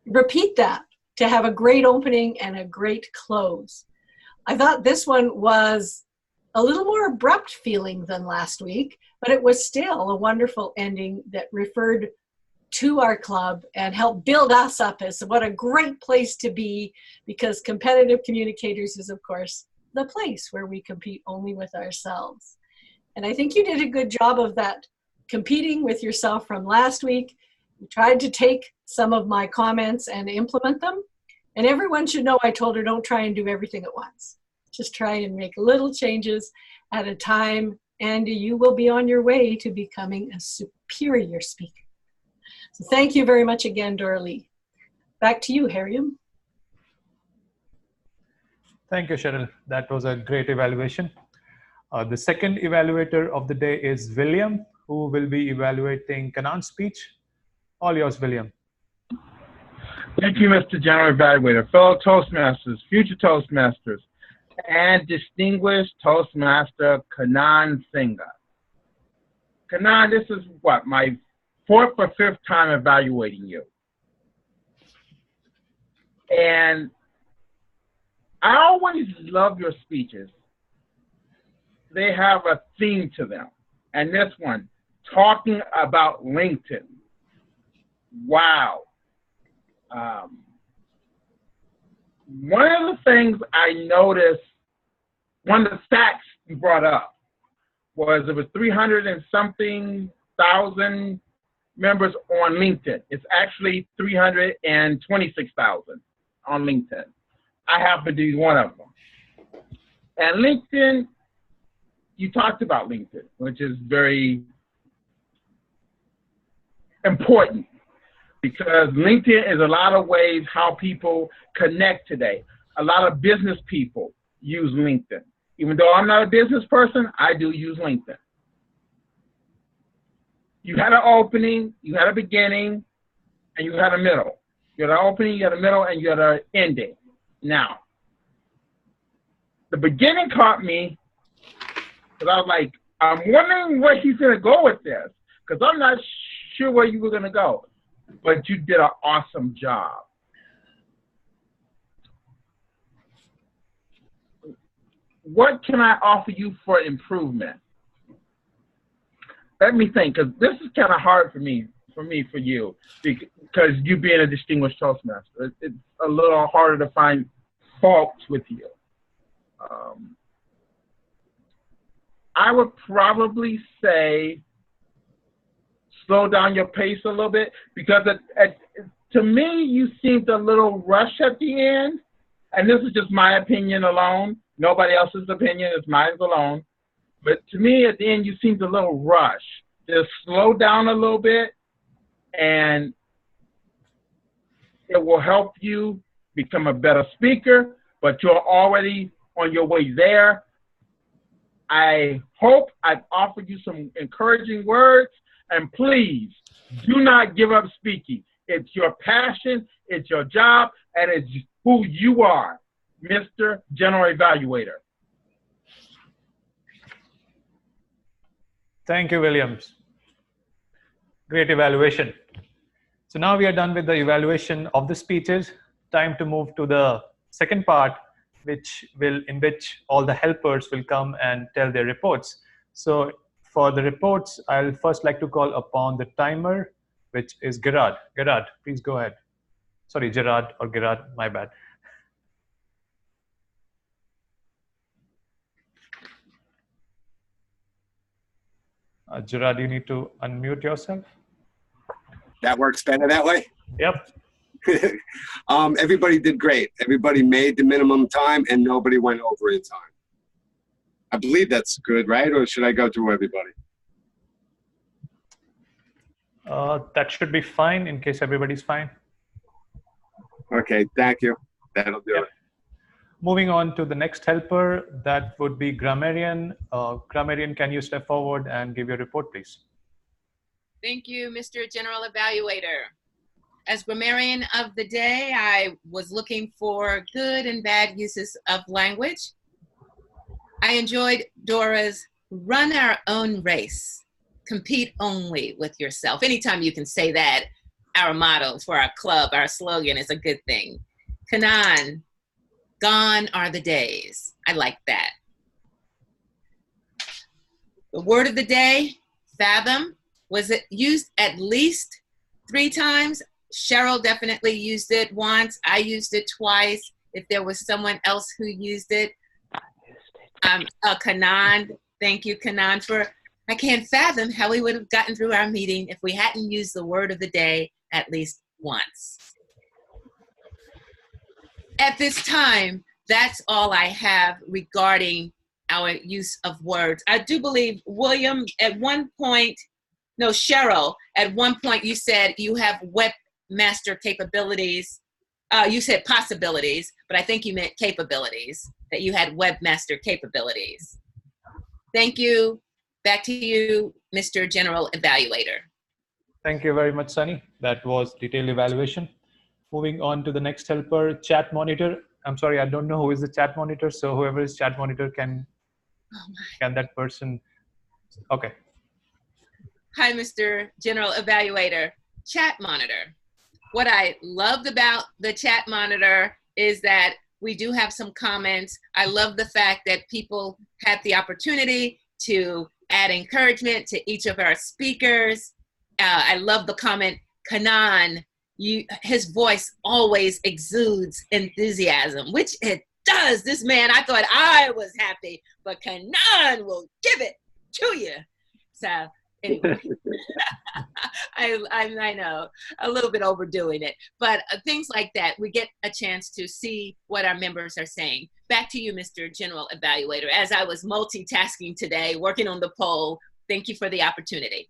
repeat that, to have a great opening and a great close. I thought this one was a little more abrupt feeling than last week, but it was still a wonderful ending that referred to our club and helped build us up as what a great place to be, because Competitive Communicators is, of course, the place where we compete only with ourselves. And I think you did a good job of that, competing with yourself from last week. You tried to take some of my comments and implement them. And everyone should know I told her, don't try and do everything at once. Just try and make little changes at a time, and you will be on your way to becoming a superior speaker. So thank you very much again, Dora Lee. Back to you, Hariom. Thank you, Sheryl. That was a great evaluation. The second evaluator of the day is William, who will be evaluating Kanan's speech. All yours, William. Thank you, Mr. General Evaluator. Fellow Toastmasters, future Toastmasters, and distinguished Toastmaster Kanan Singha. Kanan, this is what, my 4th or 5th time evaluating you. And I always love your speeches. They have a theme to them. And this one, talking about LinkedIn. Wow. One of the things I noticed, one of the stats you brought up was it was 300 and something thousand members on LinkedIn. It's actually 326,000 on LinkedIn. I happen to be one of them. And LinkedIn, you talked about LinkedIn, which is very important, because LinkedIn is a lot of ways how people connect today. A lot of business people use LinkedIn. Even though I'm not a business person, I do use LinkedIn. You had an opening, you had a beginning, and you had a middle. You had an opening, you had a middle, and you had an ending. Now, the beginning caught me, because I was like, I'm wondering where he's going to go with this, because I'm not sure where you were going to go. But you did an awesome job. What can I offer you for improvement? Let me think, because this is kind of hard for me, for you, because you being a distinguished Toastmaster. It's a little harder to find faults with you. I would probably say slow down your pace a little bit, because to me, you seemed a little rushed at the end. And this is just my opinion alone. Nobody else's opinion, it's mine alone. But to me, at the end, you seemed a little rushed. Just slow down a little bit, and it will help you become a better speaker, but you're already on your way there. I hope I've offered you some encouraging words, and please do not give up speaking. It's your passion, it's your job, and it's who you are, Mr. General Evaluator. Thank you, Williams. Great evaluation. So now we are done with the evaluation of the speeches. Time to move to the second part, in which all the helpers will come and tell their reports. So for the reports, I'll first like to call upon the timer, which is Gerard. Gerard, please go ahead. Sorry, Gerard or Gerard, my bad. Gerard, you need to unmute yourself. That works better that way? Yep. Everybody did great. Everybody made the minimum time and nobody went over in time. I believe that's good, right? Or should I go through everybody? That should be fine in case everybody's fine. Okay, thank you. That'll do it. Moving on to the next helper, that would be grammarian. Grammarian, can you step forward and give your report, please? Thank you, Mr. General Evaluator. As grammarian of the day, I was looking for good and bad uses of language. I enjoyed Dora's run our own race, compete only with yourself. Anytime you can say that, our motto for our club, our slogan is a good thing. Kanan, gone are the days. I like that. The word of the day, fathom. Was it used at least 3 times? Sheryl definitely used it once. I used it twice. If there was someone else who used it, Kanan, thank you, Kanan, for, I can't fathom how we would have gotten through our meeting if we hadn't used the word of the day at least once. At this time, that's all I have regarding our use of words. I do believe, William, at one point, no, Sheryl, at one point you said you have webmaster capabilities. You said possibilities, but I think you meant capabilities, that you had webmaster capabilities. Thank you. Back to you, Mr. General Evaluator. Thank you very much, Sunny. That was detailed evaluation. Moving on to the next helper, chat monitor. I'm sorry, I don't know who is the chat monitor, so whoever is chat monitor can that person, okay. Hi, Mr. General Evaluator. Chat monitor. What I loved about the chat monitor is that we do have some comments. I love the fact that people had the opportunity to add encouragement to each of our speakers. I love the comment, Kanan, his voice always exudes enthusiasm, which it does. This man, I thought I was happy, but Kanan will give it to you. So anyway, I know, a little bit overdoing it, but things like that, we get a chance to see what our members are saying. Back to you, Mr. General Evaluator. As I was multitasking today, working on the poll, thank you for the opportunity.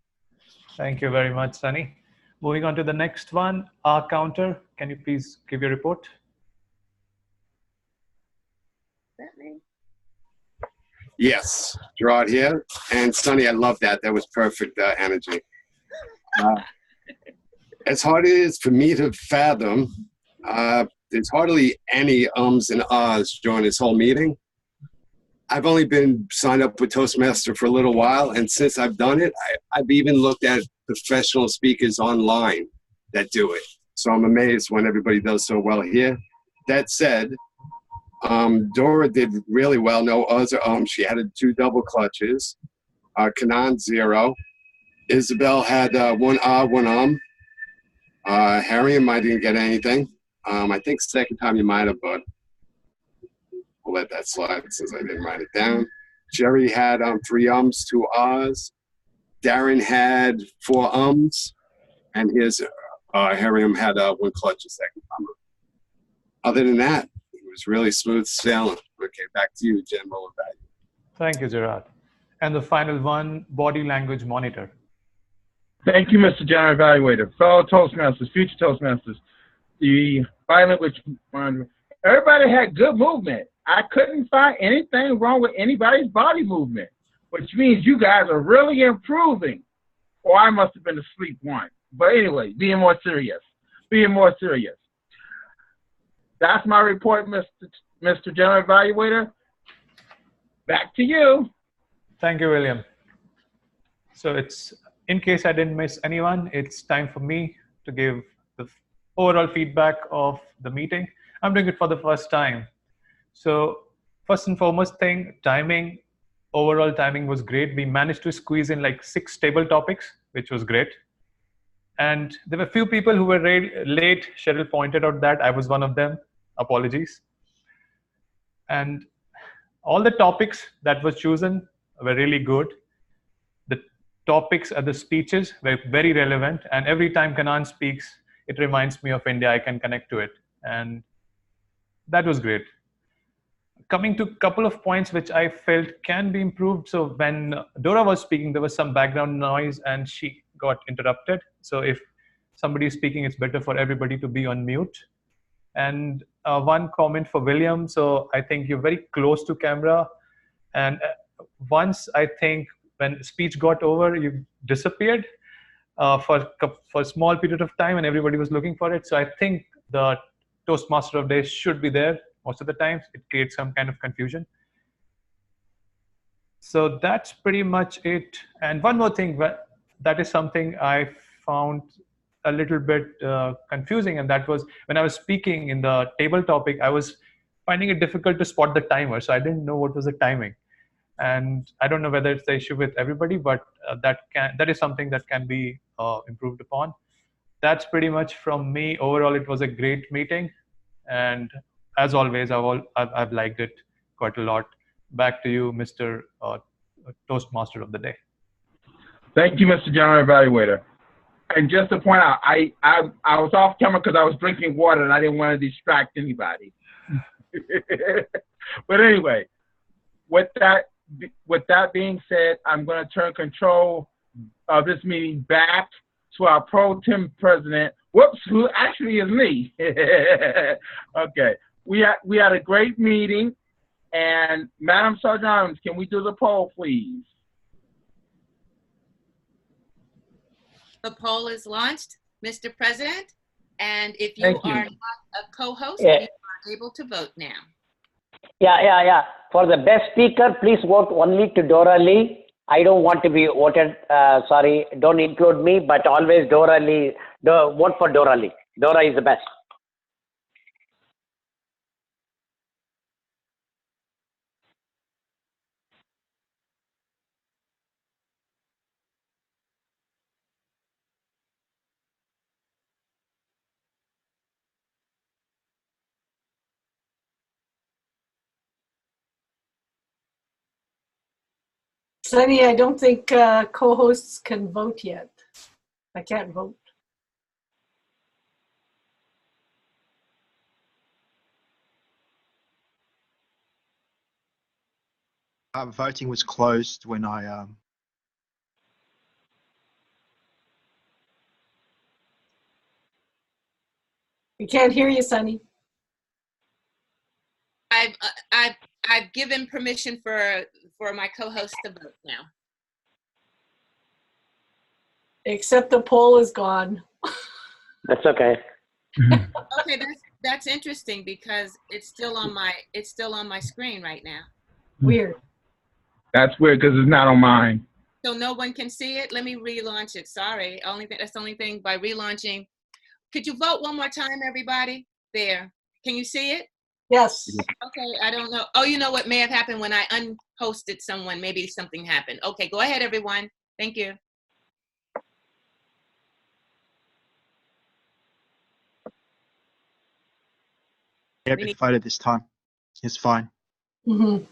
Thank you very much, Sunny. Moving on to the next one, our counter. Can you please give your report? That me? Yes, Gerard here. And Sunny, I love that. That was perfect energy. As hard as it is for me to fathom, there's hardly any ums and ahs during this whole meeting. I've only been signed up with Toastmaster for a little while, and since I've done it, I've even looked at professional speakers online that do it. So I'm amazed when everybody does so well here. That said, Dora did really well. No uhs or ums. She added 2 double clutches. Kanan, 0. Isabel had 1 ah, 1 Hariom, I didn't get anything. I think second time you might have, but we'll let that slide since I didn't write it down. Jerry had 3 ums, 2 ahs. Darren had 4 ums, and his Hariom had 1 clutch a second time. Other than that, it was really smooth sailing. Okay, back to you, General Evaluator. Thank you, Gerard. And the final one, body language monitor. Thank you, Mr. General Evaluator. Fellow Toastmasters, future Toastmasters, the body language monitor. Everybody had good movement. I couldn't find anything wrong with anybody's body movement, which means you guys are really improving. Or I must have been asleep once. But anyway, being more serious. That's my report, Mr. General Evaluator. Back to you. Thank you, William. So it's, in case I didn't miss anyone, it's time for me to give the overall feedback of the meeting. I'm doing it for the first time. So first and foremost thing, timing. Overall timing was great. We managed to squeeze in like 6 table topics, which was great. And there were a few people who were late. Sheryl pointed out that I was one of them. Apologies. And all the topics that were chosen were really good. The topics and the speeches were very relevant. And every time Kanan speaks, it reminds me of India. I can connect to it. And that was great. Coming to a couple of points which I felt can be improved. So when Dora was speaking, there was some background noise and she got interrupted. So if somebody is speaking, it's better for everybody to be on mute. And one comment for William. So I think you're very close to camera. And once I think when speech got over, you disappeared for a small period of time and everybody was looking for it. So I think the Toastmaster of the Day should be there most of the times. It creates some kind of confusion. So that's pretty much it. And one more thing, that is something I found a little bit confusing, and that was when I was speaking in the table topic, I was finding it difficult to spot the timer. So I didn't know what was the timing. And I don't know whether it's the issue with everybody, but that is something that can be improved upon. That's pretty much from me. Overall, it was a great meeting. And as always, I've liked it quite a lot. Back to you, Mr. Toastmaster of the Day. Thank you, Mr. General Evaluator. And just to point out, I was off camera because I was drinking water and I didn't want to distract anybody. But anyway, with that being said, I'm going to turn control of this meeting back to our pro tem president, who actually is me. Okay, we had a great meeting, and Madam Sergeant, can we do the poll, please? The poll is launched, Mr. President, and if you are not a co-host, Yeah. you are able to vote now. Yeah. For the best speaker, please vote only to Dora Lee. I don't want to be voted, sorry, don't include me, but always Dora Lee, vote for Dora Lee. Dora is the best. Sunny, I don't think co-hosts can vote yet. I can't vote. Voting was closed when I We can't hear you, Sunny. I've given permission for my co-host to vote now. Except the poll is gone. That's okay. Okay, that's interesting because it's still on my screen right now. Weird. That's weird because it's not on mine. So no one can see it. Let me relaunch it. Sorry, that's the only thing by relaunching. Could you vote one more time, everybody? There. Can you see it? Yes. Okay, I don't know. Oh, you know what may have happened when I unhosted someone? Maybe something happened. Okay, go ahead, everyone. Thank you. haven't voted this time. It's fine. Mm-hmm. Alrighty.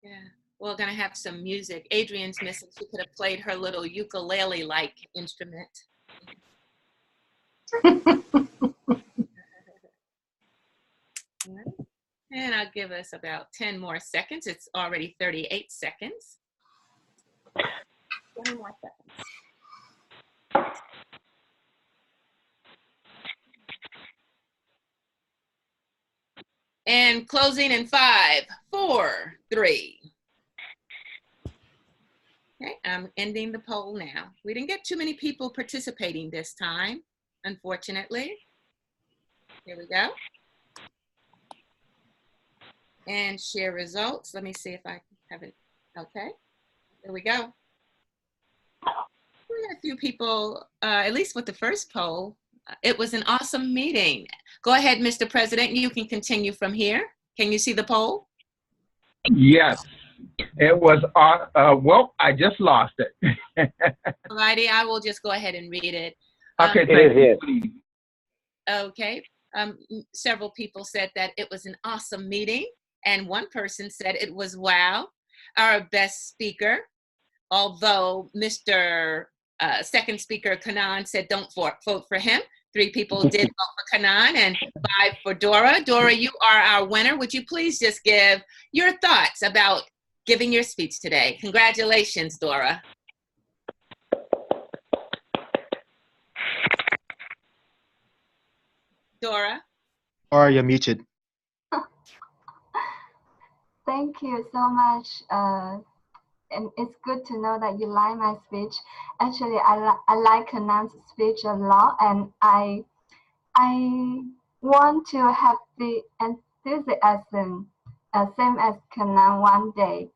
Yeah, we're gonna have some music. Adrian's missing. She could have played her little ukulele-like instrument. And I'll give us about 10 more seconds. It's already 38 seconds. 20 more seconds. And closing in 5, 4, 3. Okay, I'm ending the poll now. We didn't get too many people participating this time, unfortunately. Here we go. And share results. Let me see if I have it. Okay, there we go. We got a few people, at least with the first poll. It was an awesome meeting. Go ahead, Mr. President. You can continue from here. Can you see the poll? Yes. It was, well, I just lost it. Alrighty, I will just go ahead and read it. Okay, thank you. Okay, several people said that it was an awesome meeting, and one person said it was wow, our best speaker, although Mr. Second speaker, Kanan, said don't vote for him. 3 people did vote for Kanan and 5 for Dora. Dora, you are our winner. Would you please just give your thoughts about giving your speech today? Congratulations, Dora. Dora? Or you're muted. Thank you so much. And it's good to know that you like my speech. Actually, I like Kanan's speech a lot, and I want to have the enthusiasm same as Kanan one day.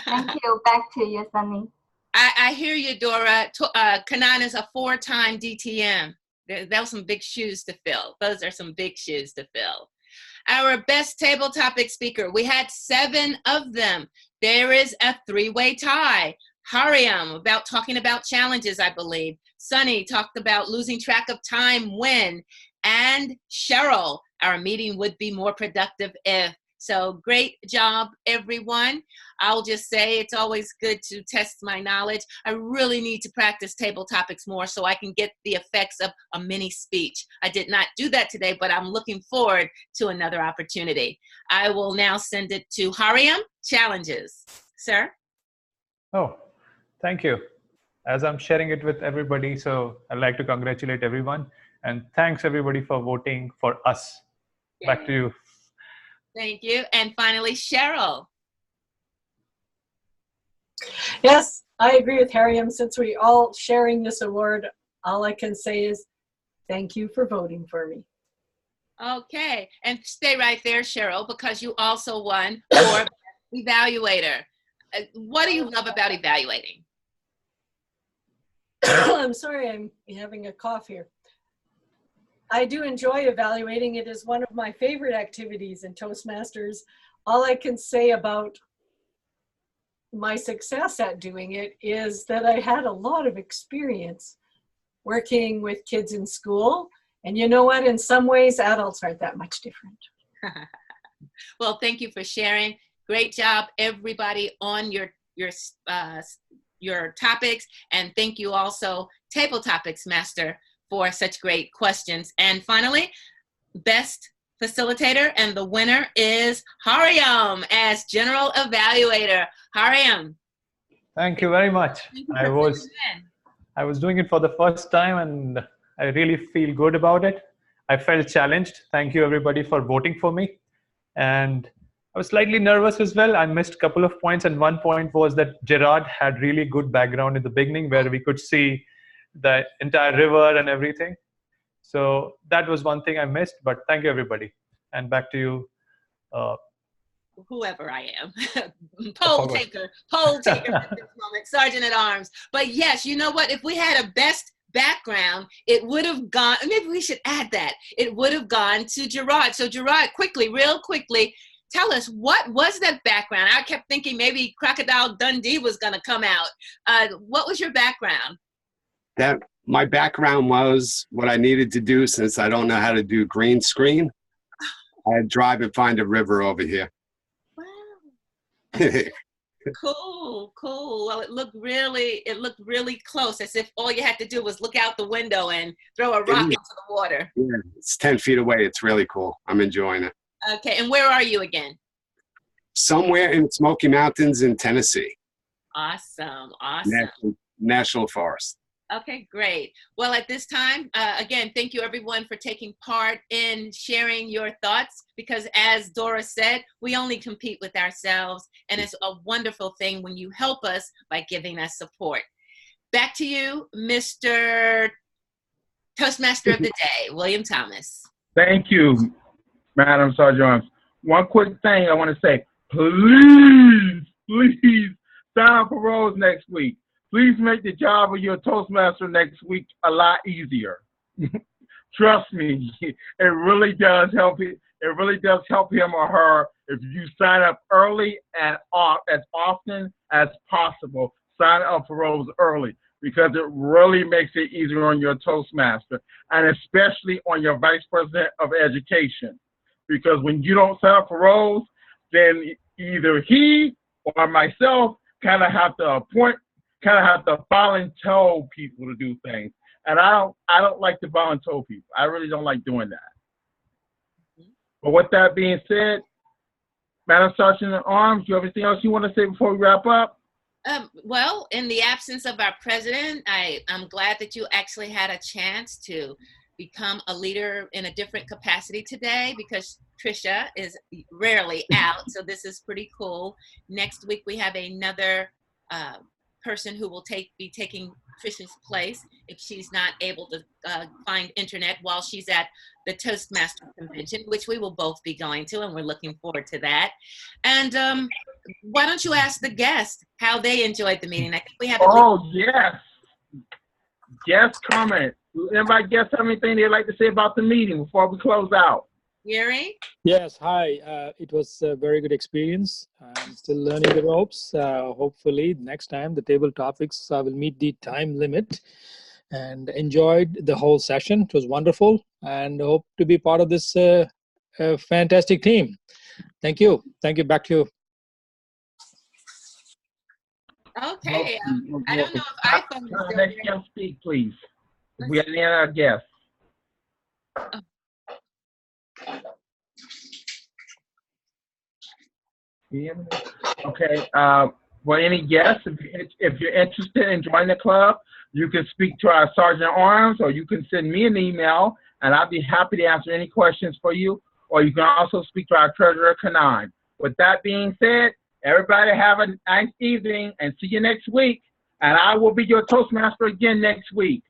Thank you. Back to you, Sunny. I hear you, Dora. Kanan is a 4-time DTM. Those are some big shoes to fill. Those are some big shoes to fill. Our best table topic speaker, we had 7 of them. There is a 3-way tie. Hariom, talking about challenges, I believe. Sunny talked about losing track of time when. And Sheryl, our meeting would be more productive if. So great job, everyone. I'll just say it's always good to test my knowledge. I really need to practice table topics more so I can get the effects of a mini speech. I did not do that today, but I'm looking forward to another opportunity. I will now send it to Hariom. Challenges. Sir? Oh, thank you. As I'm sharing it with everybody, so I'd like to congratulate everyone. And thanks everybody for voting for us. Yay. Back to you. Thank you. And finally, Sheryl. Yes, I agree with Hariom. Since we all sharing this award, all I can say is thank you for voting for me. Okay, and stay right there, Sheryl, because you also won for evaluator. What do you love about evaluating? I'm sorry, I'm having a cough here. I do enjoy evaluating. It is one of my favorite activities in Toastmasters. All I can say about my success at doing it is that I had a lot of experience working with kids in school. And you know what? In some ways, adults aren't that much different. Well, thank you for sharing. Great job, everybody, on your topics. And thank you also, Table Topics Master, for such great questions. And finally, best facilitator, and the winner is Hariom as general evaluator. Hariom. Thank you very much. I was doing it for the first time and I really feel good about it. I felt challenged. Thank you everybody for voting for me. And I was slightly nervous as well. I missed a couple of points, and one point was that Gerard had really good background in the beginning where we could see the entire river and everything. So that was one thing I missed, but thank you everybody. And back to you. Whoever I am, poll taker at this moment, Sergeant at Arms. But yes, you know what? If we had a best background, it would have gone, maybe we should add that. It would have gone to Gerard. So Gerard, real quickly, tell us, what was that background? I kept thinking maybe Crocodile Dundee was gonna come out. What was your background? My background was what I needed to do since I don't know how to do green screen. I'd drive and find a river over here. Wow. Cool. Well, it looked really close, as if all you had to do was look out the window and throw a rock into the water. Yeah, it's 10 feet away. It's really cool. I'm enjoying it. Okay, and where are you again? Somewhere in Smoky Mountains in Tennessee. Awesome. National Forest. Okay, great. Well, at this time, again, thank you everyone for taking part in sharing your thoughts, because as Dora said, we only compete with ourselves, and it's a wonderful thing when you help us by giving us support. Back to you, Mr. Toastmaster of the Day, William Thomas. Thank you, Madam Sergeant. One quick thing I want to say, please sign up for roles next week. Please make the job of your Toastmaster next week a lot easier. Trust me, it really does help him. It really does help him or her if you sign up early and as often as possible. Sign up for roles early, because it really makes it easier on your Toastmaster, and especially on your Vice President of Education. Because when you don't sign up for roles, then either he or myself kind of have to volunteer people to do things, and I don't like to volunteer people. I really don't like doing that. But with that being said, Madam Sergeant at Arms, do you have anything else you want to say before we wrap up? Well, in the absence of our president, I'm glad that you actually had a chance to become a leader in a different capacity today because Trisha is rarely out. So this is pretty cool. Next week, we have another person who will be taking Trisha's place if she's not able to find internet while she's at the Toastmaster Convention, which we will both be going to, and we're looking forward to that. And why don't you ask the guests how they enjoyed the meeting? I think we have yes. Guest comment. Anybody guess have anything they'd like to say about the meeting before we close out? Gary? Yes, hi. It was a very good experience. I'm still learning the ropes. Hopefully next time the table topics will meet the time limit, and enjoyed the whole session. It was wonderful, and hope to be part of this fantastic team. Thank you. Thank you. Back to you. Okay. I don't know if iPhone is still Next there. guest speak, please. We have any other guests? Okay. For any guests, if you're interested in joining the club, you can speak to our Sergeant at Arms, or you can send me an email, and I'll be happy to answer any questions for you. Or you can also speak to our Treasurer, Kanan. With that being said, everybody have a nice evening, and see you next week. And I will be your Toastmaster again next week.